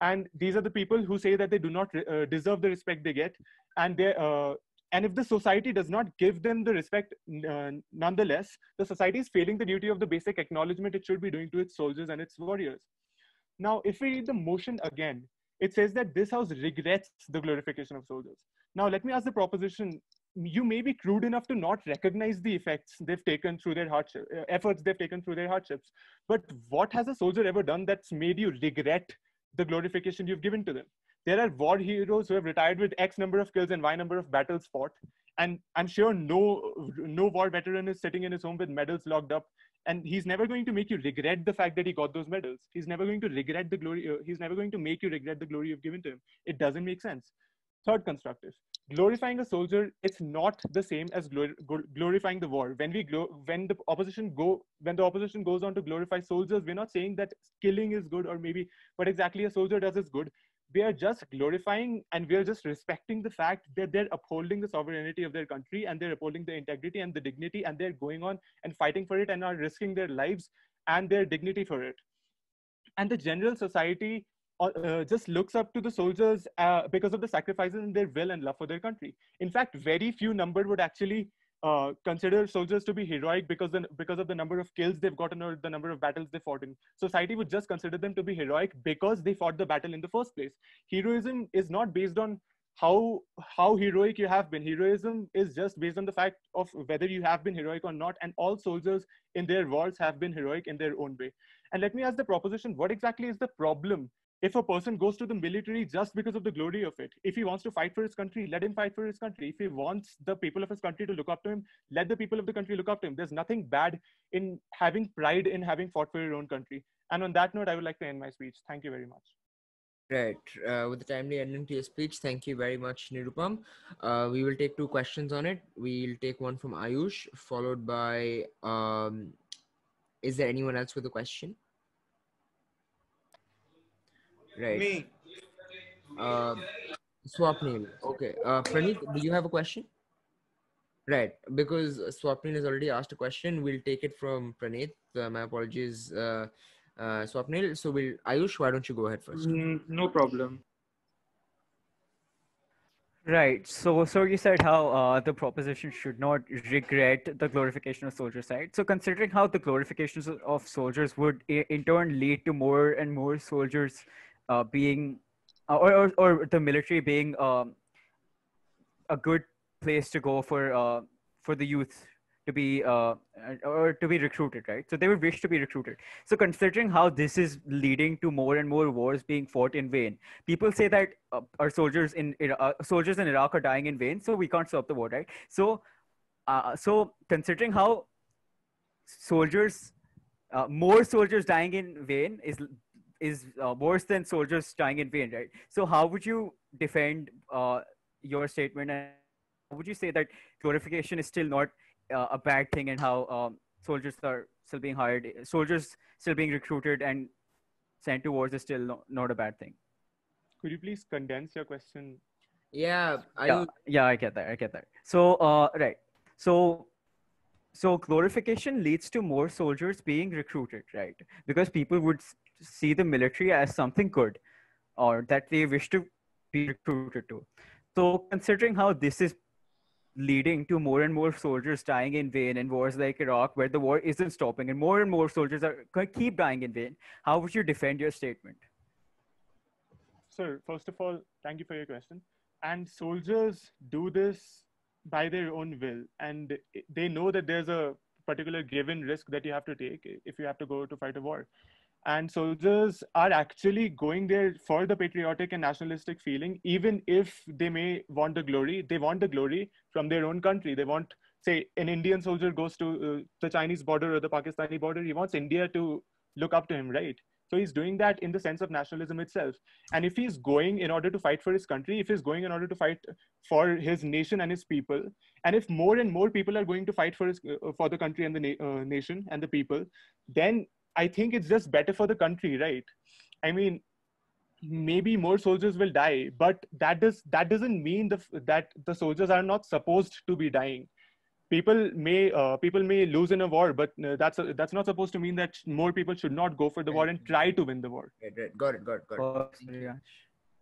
[SPEAKER 8] And these are the people who say that they do not deserve the respect they get, and and if the society does not give them the respect, nonetheless, the society is failing the duty of the basic acknowledgement it should be doing to its soldiers and its warriors. Now, if we read the motion again, it says that this house regrets the glorification of soldiers. Now, let me ask the proposition. You may be crude enough to not recognize the effects they've taken through their efforts they've taken through their hardships. But what has a soldier ever done that's made you regret the glorification you've given to them? There are war heroes who have retired with X number of kills and Y number of battles fought. And I'm sure no war veteran is sitting in his home with medals locked up. And he's never going to make you regret the fact that he got those medals. He's never going to regret the glory. He's never going to make you regret the glory you've given to him. It doesn't make sense. Third constructive. Glorifying a soldier, it's not the same as glorifying the war. When the opposition goes on to glorify soldiers, we're not saying that killing is good or maybe what exactly a soldier does is good. We are just glorifying and we are just respecting the fact that they're upholding the sovereignty of their country and they're upholding the integrity and the dignity, and they're going on and fighting for it and are risking their lives and their dignity for it. And the general society just looks up to the soldiers because of the sacrifices and their will and love for their country. In fact, very few number would actually consider soldiers to be heroic because of the number of kills they've gotten or the number of battles they fought in. Society would just consider them to be heroic because they fought the battle in the first place. Heroism is not based on how heroic you have been. Heroism is just based on the fact of whether you have been heroic or not, and all soldiers in their wars have been heroic in their own way. And let me ask the proposition, what exactly is the problem if a person goes to the military just because of the glory of it? If he wants to fight for his country, let him fight for his country. If he wants the people of his country to look up to him, let the people of the country look up to him. There's nothing bad in having pride in having fought for your own country. And on that note, I would like to end my speech. Thank you very much.
[SPEAKER 1] Right. With the timely ending to your speech, thank you very much, Nirupam. We will take 2 questions on it. We'll take one from Ayush, followed by, is there anyone else with a question? Right.
[SPEAKER 7] Me.
[SPEAKER 1] Swapnil. Okay. Praneeth, do you have a question? Right. Because Swapnil has already asked a question, we'll take it from Praneeth. My apologies, Swapnil. So Ayush, why don't you go ahead first?
[SPEAKER 3] No problem. Right. So you said how the proposition should not regret the glorification of soldiers, right? So considering how the glorifications of soldiers would in turn lead to more and more soldiers being, or the military being a good place to go for the youth to be or to be recruited, right? So they would wish to be recruited. So considering how this is leading to more and more wars being fought in vain, people say that our soldiers in Iraq are dying in vain, so we can't stop the war, right? So so considering how more soldiers dying in vain is worse than soldiers dying in vain, right? So how would you defend your statement, and how would you say that glorification is still not a bad thing, and how soldiers are still being hired, soldiers still being recruited and sent to wars is still not a bad thing?
[SPEAKER 8] Could you please condense your question?
[SPEAKER 1] Yeah,
[SPEAKER 3] I get that. So right. So glorification leads to more soldiers being recruited, right? Because people would see the military as something good, or that they wish to be recruited to. So considering how this is leading to more and more soldiers dying in vain in wars like Iraq, where the war isn't stopping and more soldiers are going to keep dying in vain, how would you defend your statement?
[SPEAKER 8] Sir, first of all, thank you for your question. And soldiers do this by their own will, and they know that there's a particular given risk that you have to take if you have to go to fight a war. And soldiers are actually going there for the patriotic and nationalistic feeling, even if they may want the glory. They want the glory from their own country. They want, say, an Indian soldier goes to the Chinese border or the Pakistani border. He wants India to look up to him, right? So he's doing that in the sense of nationalism itself. And if he's going in order to fight for his country, if he's going in order to fight for his nation and his people, and if more and more people are going to fight for for the country and the nation and the people, then I think it's just better for the country, right? I mean, maybe more soldiers will die, but that doesn't mean that the soldiers are not supposed to be dying. People may lose in a war, but that's not supposed to mean that more people should not go for the war and try to win the war.
[SPEAKER 1] Right. Got it.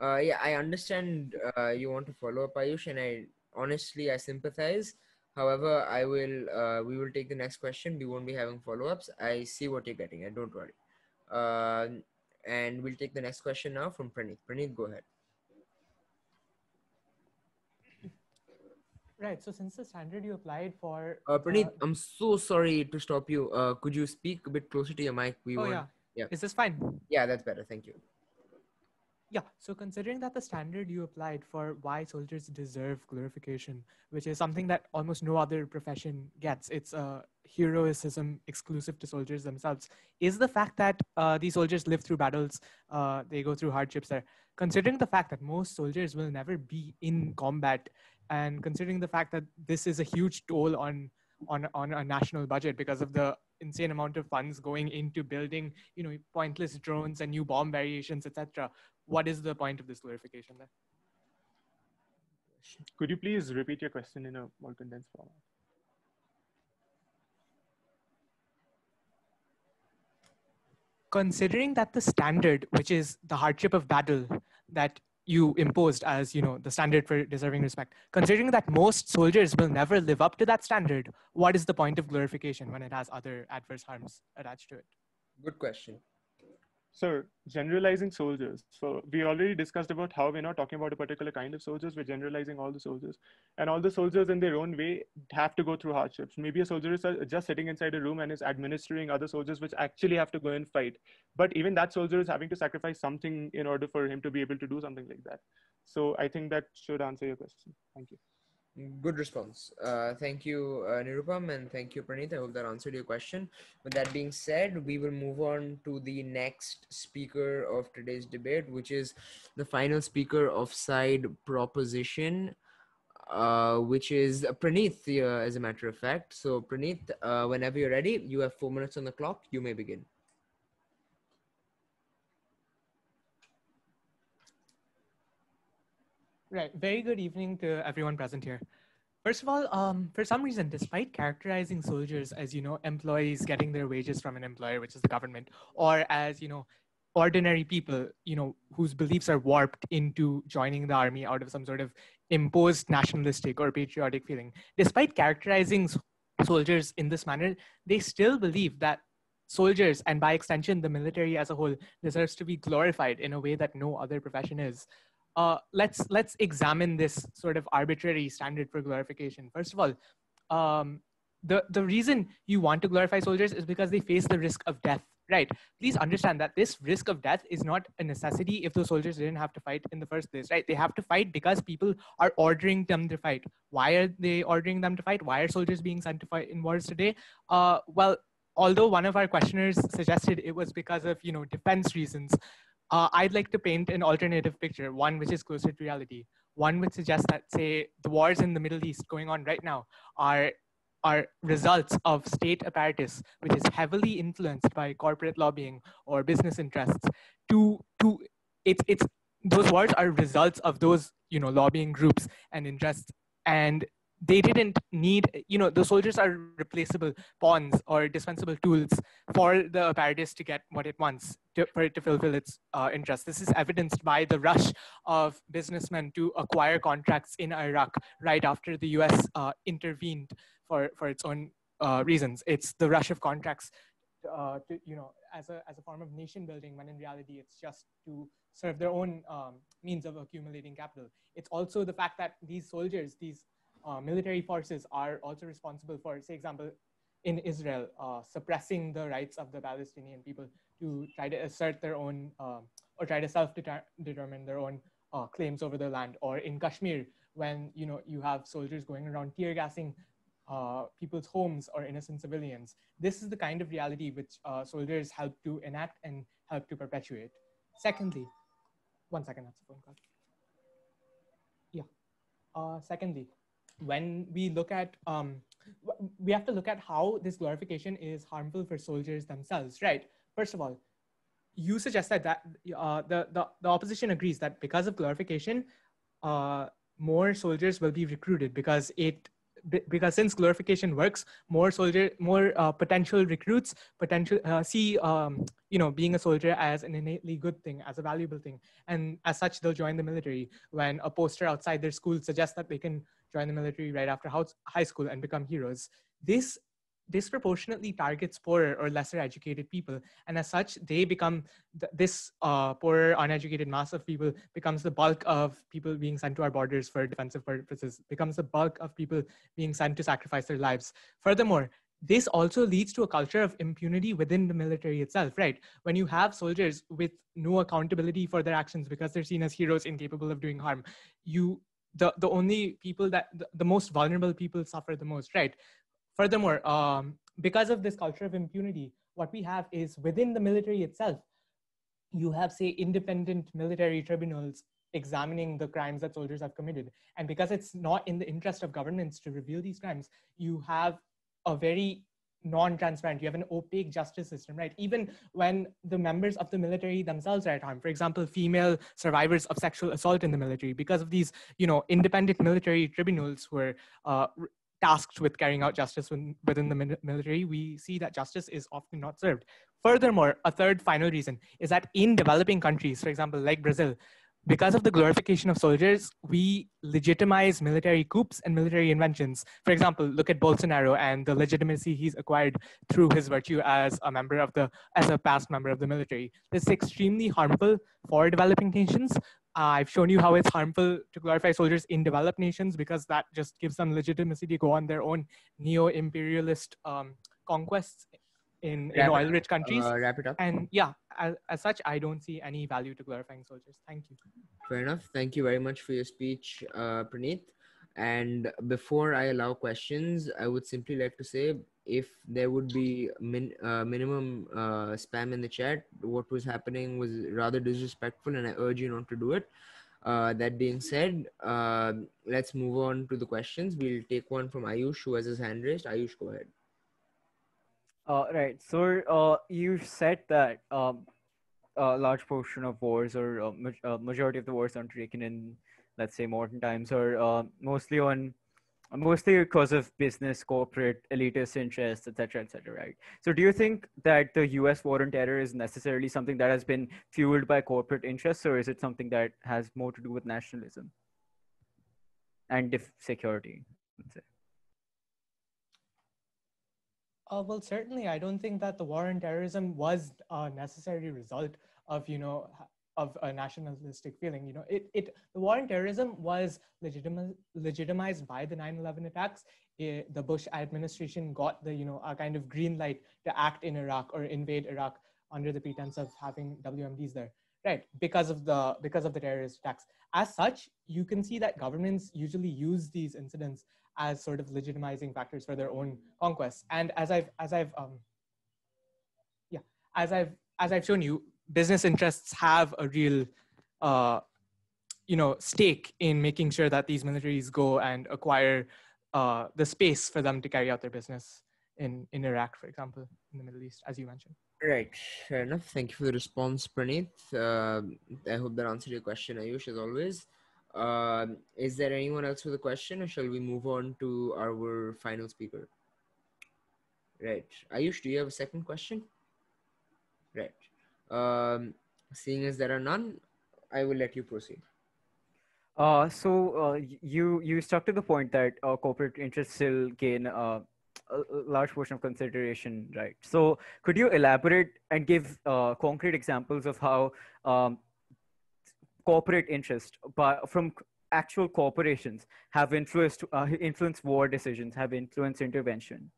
[SPEAKER 1] Yeah, I understand you want to follow up, Ayush, and I sympathize. However, we will take the next question. We won't be having follow-ups. I see what you're getting at. Don't worry. And we'll take the next question now from Praneeth. Praneeth, go ahead.
[SPEAKER 5] Right. So since the standard you applied for...
[SPEAKER 1] Praneeth, I'm so sorry to stop you. Could you speak a bit closer to your mic?
[SPEAKER 5] Yeah. Is this fine?
[SPEAKER 1] Yeah, that's better. Thank you.
[SPEAKER 5] Yeah, so considering that the standard you applied for why soldiers deserve glorification, which is something that almost no other profession gets, it's a heroism exclusive to soldiers themselves, is the fact that these soldiers live through battles, they go through hardships there. Considering the fact that most soldiers will never be in combat, and considering the fact that this is a huge toll on a national budget because of the insane amount of funds going into building, pointless drones and new bomb variations, etc. What is the point of this glorification then?
[SPEAKER 8] Could you please repeat your question in a more condensed format?
[SPEAKER 5] Considering that the standard, which is the hardship of battle that you imposed as, the standard for deserving respect, considering that most soldiers will never live up to that standard, what is the point of glorification when it has other adverse harms attached to it?
[SPEAKER 1] Good question.
[SPEAKER 8] So generalizing soldiers. So we already discussed about how we're not talking about a particular kind of soldiers. We're generalizing all the soldiers, and all the soldiers in their own way have to go through hardships. Maybe a soldier is just sitting inside a room and is administering other soldiers which actually have to go and fight. But even that soldier is having to sacrifice something in order for him to be able to do something like that. So I think that should answer your question. Thank you.
[SPEAKER 1] Good response. Thank you, Nirupam, and thank you, Praneeth. I hope that answered your question. With that being said, we will move on to the next speaker of today's debate, which is the final speaker of side proposition, which is Praneeth, as a matter of fact. So, Praneeth, whenever you're ready, you have 4 minutes on the clock. You may begin.
[SPEAKER 5] Right. Very good evening to everyone present here. First of all, for some reason, despite characterizing soldiers as, employees getting their wages from an employer, which is the government, or as, ordinary people, whose beliefs are warped into joining the army out of some sort of imposed nationalistic or patriotic feeling, despite characterizing soldiers in this manner, they still believe that soldiers, and by extension, the military as a whole, deserves to be glorified in a way that no other profession is. Let's examine this sort of arbitrary standard for glorification. First of all, the reason you want to glorify soldiers is because they face the risk of death, right? Please understand that this risk of death is not a necessity if those soldiers didn't have to fight in the first place, right? They have to fight because people are ordering them to fight. Why are they ordering them to fight? Why are soldiers being sent to fight in wars today? Well, although one of our questioners suggested it was because of, defense reasons, I'd like to paint an alternative picture, one which is closer to reality, one which suggests that, say, the wars in the Middle East going on right now are results of state apparatus, which is heavily influenced by corporate lobbying or business interests. Those wars are results of those, lobbying groups and interests, and they didn't need, the soldiers are replaceable pawns or dispensable tools for the apparatus to get what it wants, for it to fulfill its interests. This is evidenced by the rush of businessmen to acquire contracts in Iraq right after the US intervened for its own reasons. It's the rush of contracts as a form of nation building, when in reality it's just to serve their own means of accumulating capital. It's also the fact that these soldiers, these military forces, are also responsible for, say, example, in Israel, suppressing the rights of the Palestinian people to try to assert their own or try to self-determine their own claims over the land, or in Kashmir when you have soldiers going around tear gassing people's homes or innocent civilians. This is the kind of reality which soldiers help to enact and help to perpetuate. Secondly, one second, that's a phone call. Yeah. Secondly, when we look at we have to look at how this glorification is harmful for soldiers themselves, right? First of all, you suggested that the opposition agrees that because of glorification, more soldiers will be recruited because since glorification works, more potential recruits see being a soldier as an innately good thing, as a valuable thing, and as such they'll join the military. When a poster outside their school suggests that they can join the military right after high school and become heroes, this disproportionately targets poorer or lesser educated people, and as such they become this poorer uneducated mass of people becomes the bulk of people being sent to our borders for defensive purposes, becomes the bulk of people being sent to sacrifice their lives. Furthermore, this also leads to a culture of impunity within the military itself, right? When you have soldiers with no accountability for their actions because they're seen as heroes incapable of doing harm, the only people that the most vulnerable people suffer the most, right? Furthermore, because of this culture of impunity, what we have is within the military itself, you have, say, independent military tribunals examining the crimes that soldiers have committed. And because it's not in the interest of governments to reveal these crimes, you have a very non-transparent, you have an opaque justice system, right? Even when the members of the military themselves are at harm, for example, female survivors of sexual assault in the military, because of these, independent military tribunals who are tasked with carrying out justice within the military, we see that justice is often not served. Furthermore, a third final reason is that in developing countries, for example, like Brazil, because of the glorification of soldiers, we legitimize military coups and military inventions. For example, look at Bolsonaro and the legitimacy he's acquired through his virtue as a past member of the military. This is extremely harmful for developing nations. I've shown you how it's harmful to glorify soldiers in developed nations because that just gives them legitimacy to go on their own neo-imperialist conquests in oil-rich countries.
[SPEAKER 1] Wrap it up.
[SPEAKER 5] And yeah, as such, I don't see any value to glorifying soldiers. Thank you.
[SPEAKER 1] Fair enough. Thank you very much for your speech, Praneeth. And before I allow questions, I would simply like to say, if there would be minimum spam in the chat, what was happening was rather disrespectful, and I urge you not to do it. That being said, let's move on to the questions. We'll take one from Ayush, who has his hand raised. Ayush, go ahead.
[SPEAKER 3] Right. So you said that a large portion of wars, or majority of the wars undertaken in, let's say, modern times, are mostly because of business, corporate, elitist interests, etc., right? So do you think that the US war on terror is necessarily something that has been fueled by corporate interests, or is it something that has more to do with nationalism and security, let's say?
[SPEAKER 5] Well, certainly, I don't think that the war on terrorism was a necessary result of, of a nationalistic feeling. The war on terrorism was legitimized by the 9/11 attacks. The Bush administration got a kind of green light to act in Iraq or invade Iraq under the pretense of having WMDs there, right? Because of the terrorist attacks. As such, you can see that governments usually use these incidents as sort of legitimizing factors for their own conquests. And as I've shown you, business interests have a real stake in making sure that these militaries go and acquire the space for them to carry out their business in Iraq, for example, in the Middle East, as you mentioned.
[SPEAKER 1] Right, fair enough. Thank you for the response, Praneeth. I hope that answered your question, Ayush, as always. Is there anyone else with a question, or shall we move on to our final speaker? Right. Ayush, do you have a second question? Right. Seeing as there are none, I will let you proceed.
[SPEAKER 3] So you stuck to the point that corporate interests still gain a large portion of consideration, right? So could you elaborate and give concrete examples of how corporate interest from actual corporations have influenced war decisions, have influenced intervention?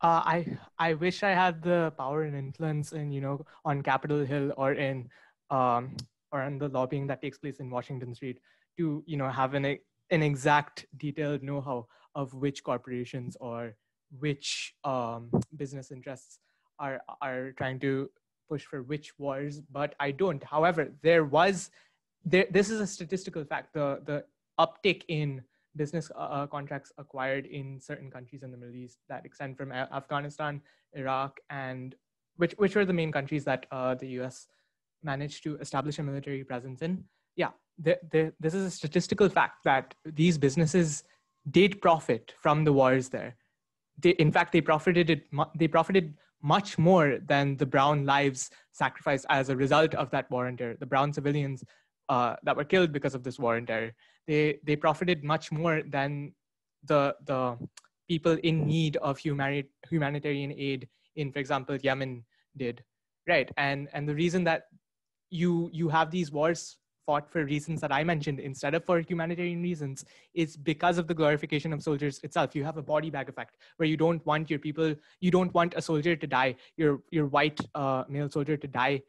[SPEAKER 5] I wish I had the power and influence in, on Capitol Hill or in um, or in the lobbying that takes place in Washington Street to, have an exact detailed know-how of which corporations or which business interests are trying to push for which wars. But I don't. However, this is a statistical fact. The uptick in business contracts acquired in certain countries in the Middle East that extend from Afghanistan, Iraq, and which were the main countries that the U.S. managed to establish a military presence in. Yeah, this is a statistical fact that these businesses did profit from the wars there. In fact, they profited much more than the brown lives sacrificed as a result of that war and terror. The brown civilians that were killed because of this war and terror, they profited much more than the people in need of humanitarian aid in, for example, Yemen did, right? And the reason that you have these wars fought for reasons that I mentioned instead of for humanitarian reasons is because of the glorification of soldiers itself. You have a body bag effect where you don't want you don't want a soldier to die, your white male soldier to die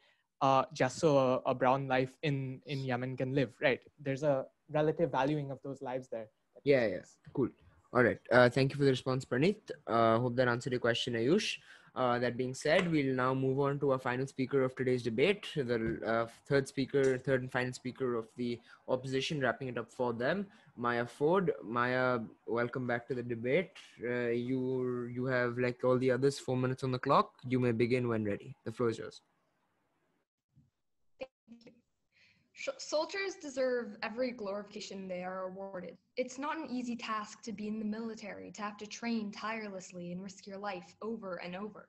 [SPEAKER 5] just so a brown life in Yemen can live, right? There's a relative valuing of those lives there.
[SPEAKER 1] Yeah, cool. All right. Thank you for the response, Praneeth. Hope that answered your question, Ayush. That being said, we'll now move on to our final speaker of today's debate, the third and final speaker of the opposition, wrapping it up for them, Maya Ford. Maya, welcome back to the debate. You have, like all the others, 4 minutes on the clock. You may begin when ready. The floor is yours.
[SPEAKER 9] Soldiers deserve every glorification they are awarded. It's not an easy task to be in the military, to have to train tirelessly and risk your life over and over.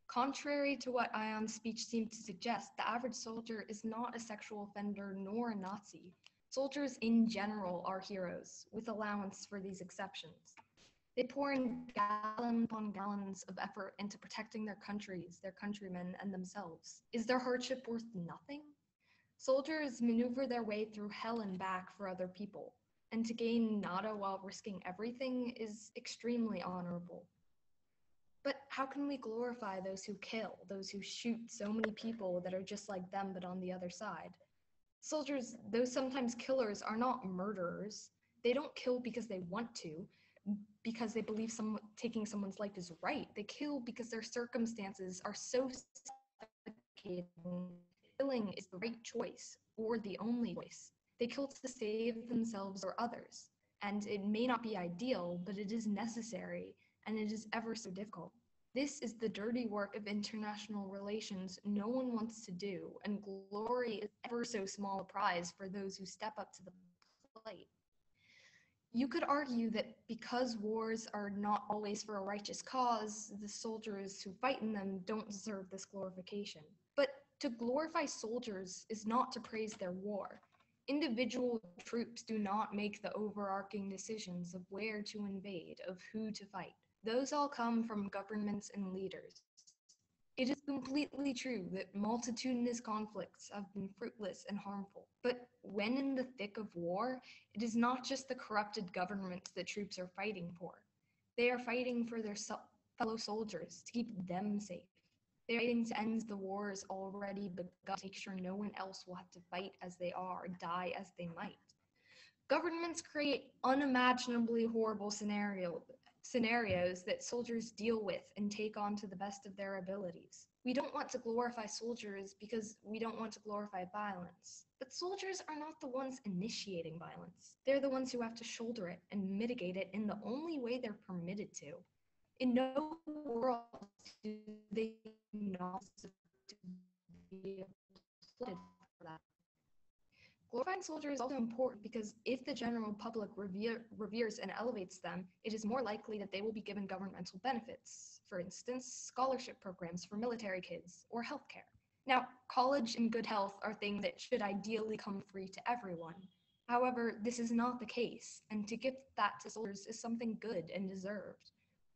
[SPEAKER 9] Contrary to what Ion's speech seemed to suggest, the average soldier is not a sexual offender nor a Nazi. Soldiers in general are heroes, with allowance for these exceptions. They pour in gallon upon gallons of effort into protecting their countries, their countrymen, and themselves. Is their hardship worth nothing? Soldiers maneuver their way through hell and back for other people, and to gain nada while risking everything is extremely honorable. But how can we glorify those who kill, those who shoot so many people that are just like them but on the other side? Soldiers, though sometimes killers, are not murderers. They don't kill because they want to, because they believe taking someone's life is right. They kill because their circumstances are so suffocating. Killing is the right choice or the only choice. They kill to save themselves or others. And it may not be ideal, but it is necessary, and it is ever so difficult. This is the dirty work of international relations no one wants to do, and glory is ever so small a prize for those who step up to the plate. You could argue that because wars are not always for a righteous cause, the soldiers who fight in them don't deserve this glorification. But to glorify soldiers is not to praise their war. Individual troops do not make the overarching decisions of where to invade, of who to fight. Those all come from governments and leaders. It is completely true that multitudinous conflicts have been fruitless and harmful. But when in the thick of war, it is not just the corrupted governments that troops are fighting for. They are fighting for their fellow soldiers to keep them safe. They're fighting to end the wars already begun, to make sure no one else will have to fight as they are, die as they might. Governments create unimaginably horrible scenarios that soldiers deal with and take on to the best of their abilities. We don't want to glorify soldiers because we don't want to glorify violence. But soldiers are not the ones initiating violence. They're the ones who have to shoulder it and mitigate it in the only way they're permitted to. In no world do they not deserve to be applauded for that. Glorifying soldiers is also important because if the general public reveres and elevates them, it is more likely that they will be given governmental benefits, for instance, scholarship programs for military kids or healthcare. Now, college and good health are things that should ideally come free to everyone. However, this is not the case, and to give that to soldiers is something good and deserved.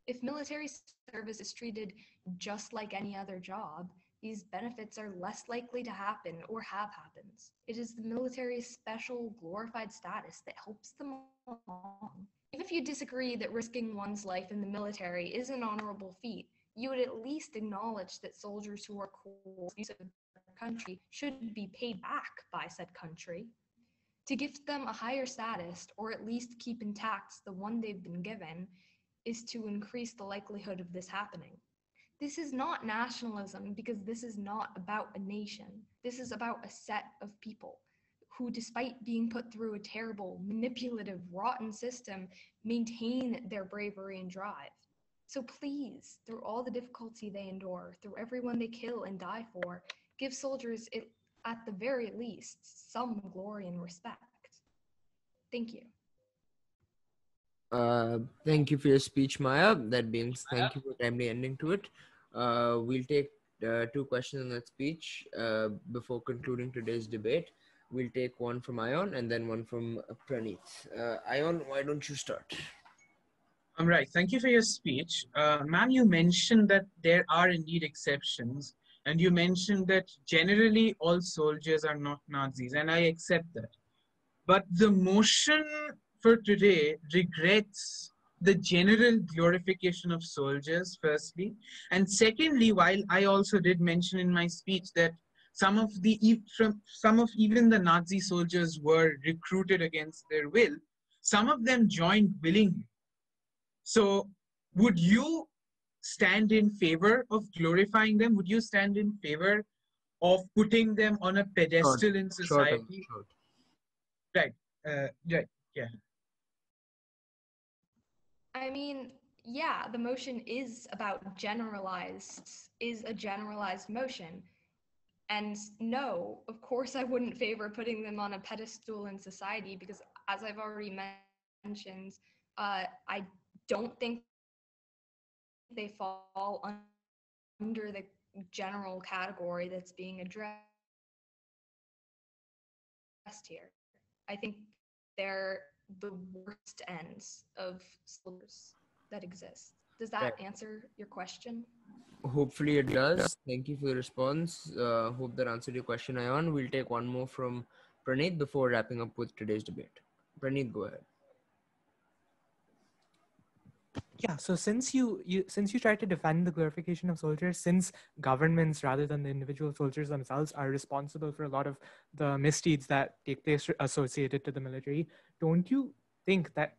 [SPEAKER 9] If military service is treated just like any other job, these benefits are less likely to happen or have happened. It is the military's special glorified status that helps them along. Even if you disagree that risking one's life in the military is an honorable feat, you would at least acknowledge that soldiers who are cruel to their country should be paid back by said country. To gift them a higher status, or at least keep intact the one they've been given, is to increase the likelihood of this happening. This is not nationalism because this is not about a nation. This is about a set of people who, despite being put through a terrible, manipulative, rotten system, maintain their bravery and drive. So please, through all the difficulty they endure, through everyone they kill and die for, give soldiers, at the very least, some glory and respect. Thank you.
[SPEAKER 1] Thank you for your speech, Maya. That being, thank you for timely ending to it. We'll take 2 questions on that speech before concluding today's debate. We'll take one from Ion and then one from Praneeth. Ion, why don't you start?
[SPEAKER 2] Right. Thank you for your speech. Ma'am, you mentioned that there are indeed exceptions, and you mentioned that generally all soldiers are not Nazis, and I accept that. But the motion for today regrets the general glorification of soldiers, firstly. And secondly, while I also did mention in my speech that some of even the Nazi soldiers were recruited against their will, some of them joined willingly. So would you stand in favor of glorifying them? Would you stand in favor of putting them on a pedestal in society?
[SPEAKER 1] Short.
[SPEAKER 2] Right. Right. Yeah.
[SPEAKER 9] I mean, yeah, the motion is a generalized motion. And no, of course I wouldn't favor putting them on a pedestal in society because, as I've already mentioned, I don't think they fall under the general category that's being addressed here. I think they're the worst ends of soldiers that exist. Does that answer your question?
[SPEAKER 1] Hopefully it does. Thank you for the response. Hope that answered your question, Ion. We'll take one more from Praneeth before wrapping up with today's debate. Praneeth, go ahead.
[SPEAKER 5] Yeah, so since you try to defend the glorification of soldiers, since governments rather than the individual soldiers themselves are responsible for a lot of the misdeeds that take place associated to the military, don't you think that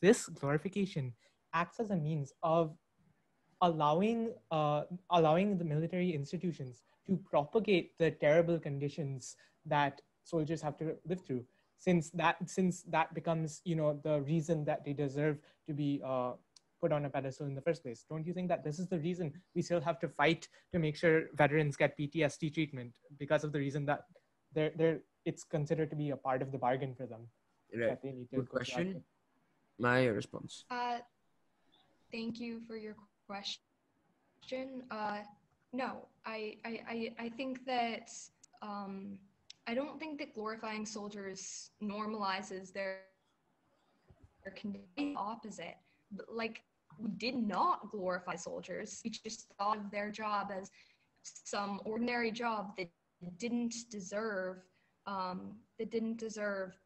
[SPEAKER 5] this glorification acts as a means of allowing the military institutions to propagate the terrible conditions that soldiers have to live through? Since that becomes, the reason that they deserve to be put on a pedestal in the first place. Don't you think that this is the reason we still have to fight to make sure veterans get PTSD treatment, because of the reason that it's considered to be a part of the bargain for them?
[SPEAKER 1] Right. Good question. My response.
[SPEAKER 9] Thank you for your question. No, I think that I don't think that glorifying soldiers normalizes their condition. Opposite. Like, we did not glorify soldiers. We just thought of their job as some ordinary job that didn't deserve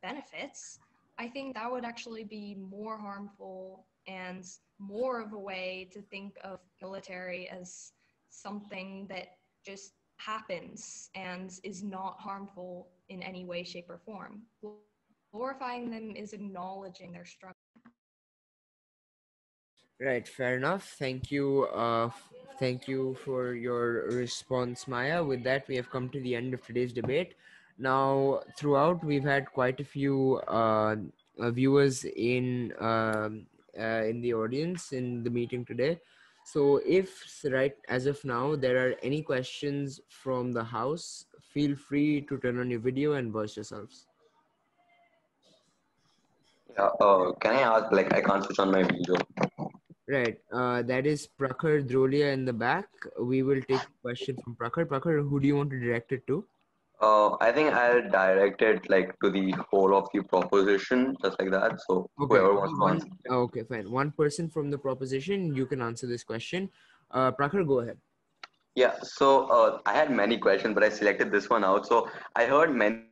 [SPEAKER 9] benefits. I think that would actually be more harmful and more of a way to think of military as something that just happens and is not harmful in any way, shape, or form. Glorifying them is acknowledging their struggle.
[SPEAKER 1] Right, fair enough. Thank you. Thank you for your response, Maya. With that, we have come to the end of today's debate. Now, throughout, we've had quite a few viewers in the audience in the meeting today. So if right as of now there are any questions from the house, feel free to turn on your video and voice yourselves.
[SPEAKER 10] Yeah, can I ask, like, I can't switch on my video.
[SPEAKER 1] Right, that is Prakhar Drolia in the back. We will take a question from Prakhar. Prakhar, who do you want to direct it to?
[SPEAKER 10] I think I'll direct it like to the whole of the proposition, just like that. So
[SPEAKER 1] okay.
[SPEAKER 10] Whoever wants to answer.
[SPEAKER 1] Okay, fine. One person from the proposition, you can answer this question. Prakhar, go ahead.
[SPEAKER 10] Yeah, so I had many questions, but I selected this one out. So I heard many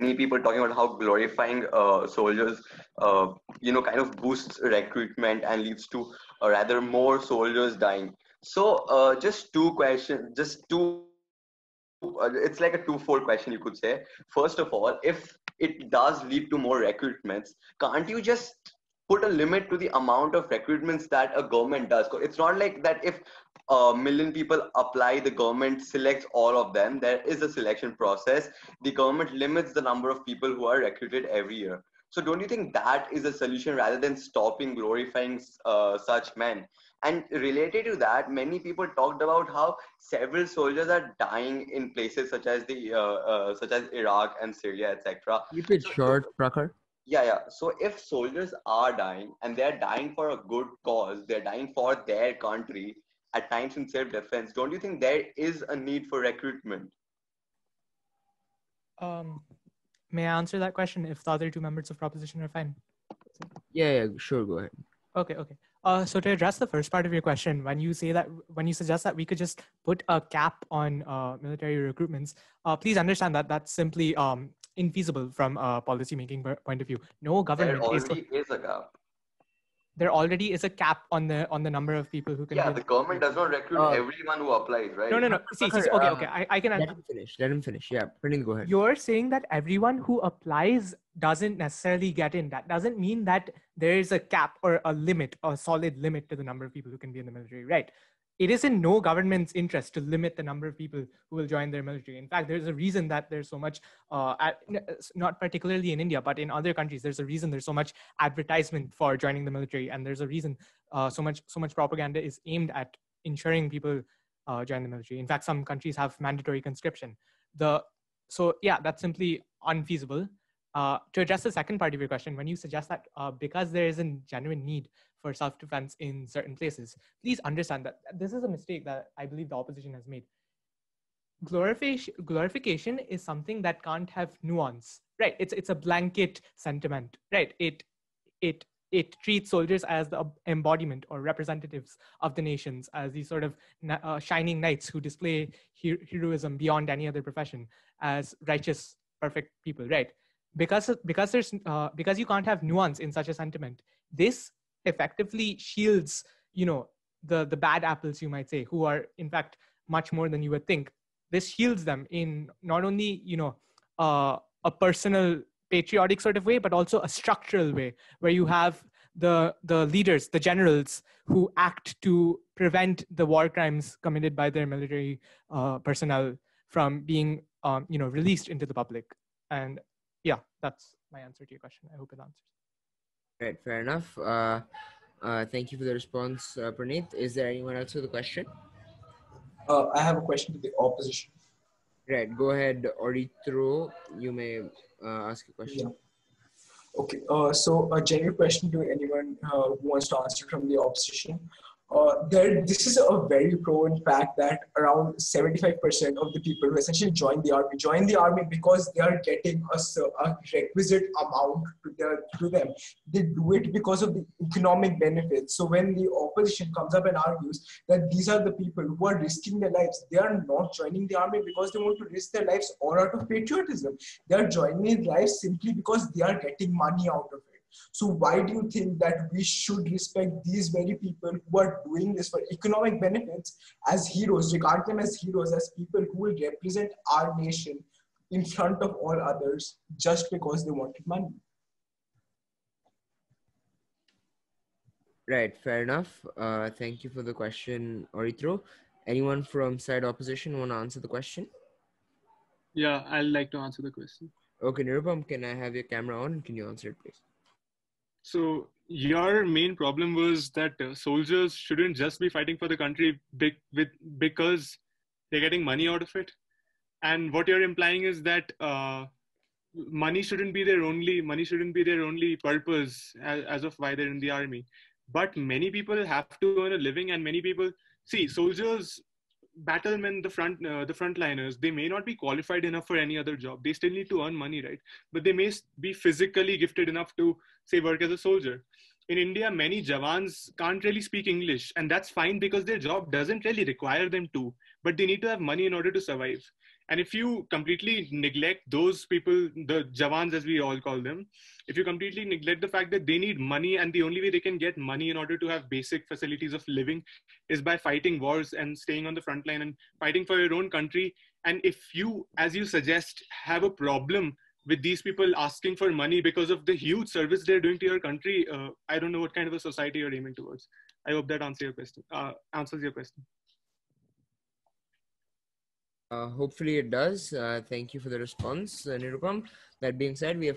[SPEAKER 10] many people talking about how glorifying soldiers, kind of boosts recruitment and leads to rather more soldiers dying. So, just two questions, just two. It's like a twofold question, you could say. First of all, if it does lead to more recruitments, can't you just put a limit to the amount of recruitments that a government does? It's not like that if a million people apply, the government selects all of them. There is a selection process. The government limits the number of people who are recruited every year. So don't you think that is a solution rather than stopping glorifying such men? And related to that, many people talked about how several soldiers are dying in places such as Iraq and Syria, etc.
[SPEAKER 1] Keep it short, Prakhar.
[SPEAKER 10] Yeah. So if soldiers are dying and they're dying for a good cause, they're dying for their country, at times in self-defense, don't you think there is a need for recruitment?
[SPEAKER 5] May I answer that question if the other two members of proposition are fine?
[SPEAKER 1] Yeah, sure, go ahead.
[SPEAKER 5] Okay. So to address the first part of your question, when you suggest that we could just put a cap on military recruitments, please understand that that's simply infeasible from a policy-making point of view. No government there already is a cap on the number of people who can.
[SPEAKER 10] Yeah, the government does not recruit everyone who applies, right?
[SPEAKER 5] No. See, okay. I can.
[SPEAKER 1] Let him finish. Yeah, Pranit, go ahead.
[SPEAKER 5] You're saying that everyone who applies doesn't necessarily get in. That doesn't mean that there is a cap or a limit, a solid limit to the number of people who can be in the military, right? It is in no government's interest to limit the number of people who will join their military. In fact, there's a reason that there's so much, not particularly in India, but in other countries, there's a reason there's so much advertisement for joining the military. And there's a reason so much propaganda is aimed at ensuring people join the military. In fact, some countries have mandatory conscription. So yeah, that's simply unfeasible. To address the second part of your question, when you suggest that because there is a genuine need for self-defense in certain places, please understand that this is a mistake that I believe the opposition has made. Glorification is something that can't have nuance, right? It's a blanket sentiment, right? It treats soldiers as the embodiment or representatives of the nations, as these sort of shining knights who display heroism beyond any other profession, as righteous, perfect people, right? Because you can't have nuance in such a sentiment, this effectively shields, the bad apples, you might say, who are in fact much more than you would think. This shields them in not only, a personal patriotic sort of way, but also a structural way, where you have the leaders, the generals, who act to prevent the war crimes committed by their military personnel from being, released into the public. And yeah, that's my answer to your question. I hope it answers.
[SPEAKER 1] Right, fair enough. Thank you for the response, Pranit. Is there anyone else with a question?
[SPEAKER 11] I have a question to the opposition.
[SPEAKER 1] Right, go ahead, Orithro. You may ask a question.
[SPEAKER 11] Yeah. Okay, so a general question to anyone who wants to answer from the opposition. This is a very proven fact that around 75% of the people who essentially join the army because they are getting a requisite amount to them. They do it because of the economic benefits. So when the opposition comes up and argues that these are the people who are risking their lives, they are not joining the army because they want to risk their lives or out of patriotism. They are joining their lives simply because they are getting money out of it. So why do you think that we should respect these very people who are doing this for economic benefits as heroes, regard them as heroes, as people who will represent our nation in front of all others just because they wanted money?
[SPEAKER 1] Right, fair enough. Thank you for the question, Orithro. Anyone from side opposition want to answer the question?
[SPEAKER 8] Yeah, I'd like to answer the question.
[SPEAKER 1] Okay, Nirupam, can I have your camera on? Can you answer it, please?
[SPEAKER 8] So your main problem was that soldiers shouldn't just be fighting for the country because they're getting money out of it. And what you're implying is that money shouldn't be their only purpose as of why they're in the army. But many people have to earn a living, and many people see soldiers, battlemen, the frontliners, they may not be qualified enough for any other job. They still need to earn money, right? But they may be physically gifted enough to, say, work as a soldier. In India, many Jawans can't really speak English, and that's fine because their job doesn't really require them to, but they need to have money in order to survive. And if you completely neglect those people, the Jawans as we all call them, if you completely neglect the fact that they need money and the only way they can get money in order to have basic facilities of living is by fighting wars and staying on the front line and fighting for your own country. And if you, as you suggest, have a problem with these people asking for money because of the huge service they're doing to your country, I don't know what kind of a society you're aiming towards. I hope that answers your question.
[SPEAKER 1] Hopefully it does. Thank you for the response, Nirupam. That being said, we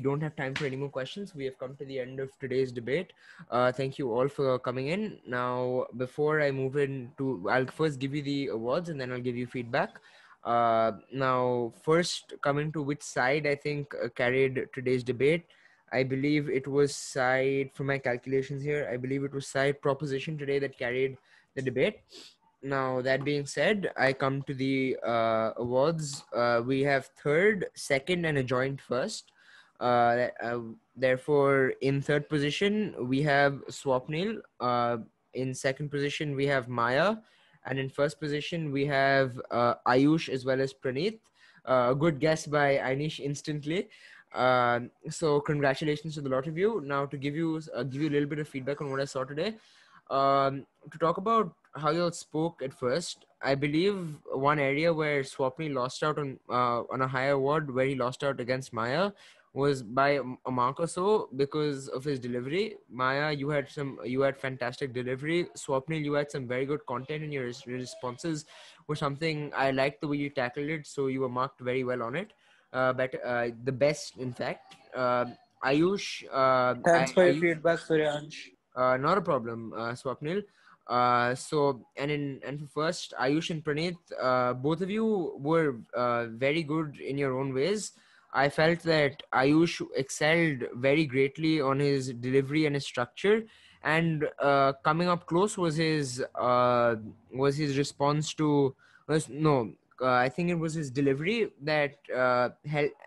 [SPEAKER 1] don't have time for any more questions. We have come to the end of today's debate. Thank you all for coming in. Now, before I move into, I'll first give you the awards and then I'll give you feedback. Now, first coming to which side I think carried today's debate. I believe it was side, from my calculations here, I believe it was side proposition today that carried the debate. Now, that being said, I come to the awards. We have third, second, and a joint first. Therefore, in third position, we have Swapnil. In second position, we have Maya. And in first position, we have Ayush as well as Praneeth. Good guess by Ainish instantly. So congratulations to the lot of you. Now, to give you a little bit of feedback on what I saw today. To talk about how you all spoke at first, I believe one area where Swapnil lost out on a higher award, where he lost out against Maya, was by a mark or so because of his delivery. Maya, you had fantastic delivery. Swapnil, you had some very good content, and your responses were something I liked the way you tackled it. So you were marked very well on it. The best, in fact. Ayush,
[SPEAKER 7] Thanks for your
[SPEAKER 1] Ayush,
[SPEAKER 7] feedback, Suryansh.
[SPEAKER 1] not a problem, Swapnil. So and for first, Ayush and Praneeth, both of you were very good in your own ways. I felt that Ayush excelled very greatly on his delivery and his structure, and coming up close was his response to was no. I think it was his delivery that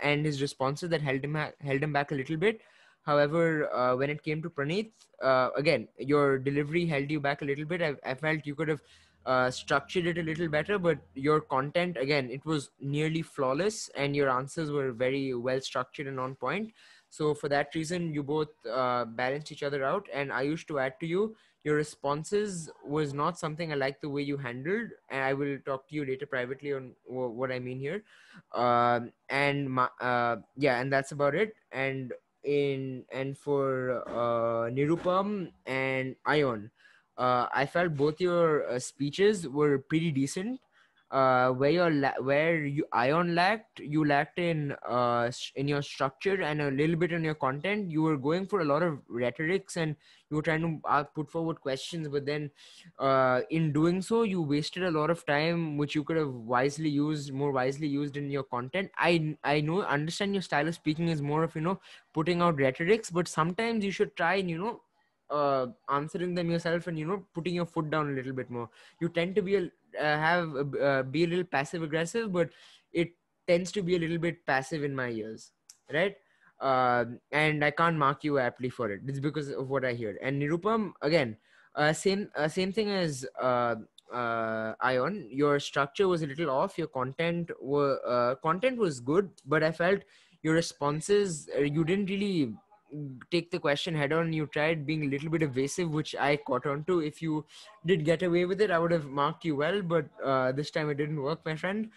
[SPEAKER 1] and his responses that held him back a little bit. However, when it came to Praneeth, again, your delivery held you back a little bit. I felt you could have structured it a little better, but your content, again, it was nearly flawless, and your answers were very well structured and on point. So for that reason, you both balanced each other out. And Ayush, to add to you, your responses was not something I like the way you handled, and I will talk to you later privately on what I mean here. Yeah, and that's about it. And for Nirupam and Ion, I felt both your speeches were pretty decent. Where you Ion lacked, you lacked in your structure and a little bit in your content. You were going for a lot of rhetorics and you were trying to put forward questions, but then in doing so, you wasted a lot of time which you could have more wisely used in your content. I understand your style of speaking is more of putting out rhetorics, but sometimes you should try and answering them yourself and putting your foot down a little bit more. You tend to be be a little passive aggressive, but it tends to be a little bit passive in my ears, right? And I can't mark you aptly for it. It's because of what I hear. And Nirupam, again, same thing as Ion. Your structure was a little off. Your content was good, but I felt your responses, you didn't really take the question head on. You tried being a little bit evasive, which I caught on to. If you did get away with it, I would have marked you well, but this time it didn't work, my friend.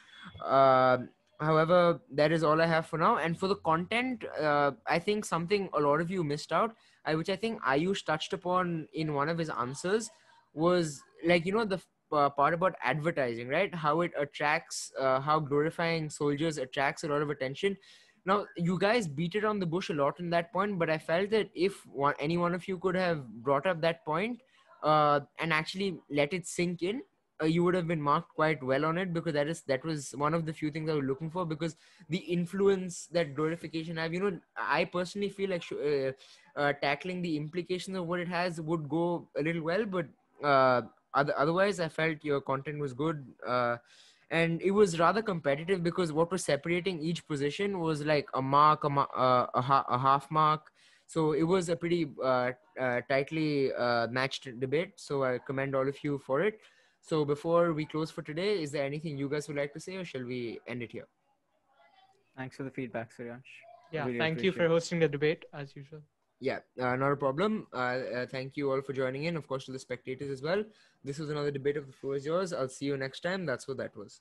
[SPEAKER 1] However, that is all I have for now. And for the content, I think something a lot of you missed out, which I think Ayush touched upon in one of his answers, was like, the part about advertising, right? How it attracts, how glorifying soldiers attracts a lot of attention. Now, you guys beat it on the bush a lot in that point, but I felt that if any one of you could have brought up that point and actually let it sink in, you would have been marked quite well on it, because that was one of the few things I was looking for, because the influence that glorification have, I personally feel like tackling the implications of what it has would go a little well, but otherwise I felt your content was good. And it was rather competitive, because what was separating each position was like a mark, a half mark. So it was a pretty tightly matched debate. So I commend all of you for it. So before we close for today, is there anything you guys would like to say, or shall we end it here?
[SPEAKER 3] Thanks for the feedback, Suryansh.
[SPEAKER 5] Yeah,
[SPEAKER 3] Really
[SPEAKER 5] thank you for
[SPEAKER 3] appreciate it.
[SPEAKER 5] hosting the debate as usual.
[SPEAKER 1] Yeah, not a problem. Thank you all for joining in. Of course, to the spectators as well. This was another debate of The Floor is Yours. I'll see you next time. That's what that was.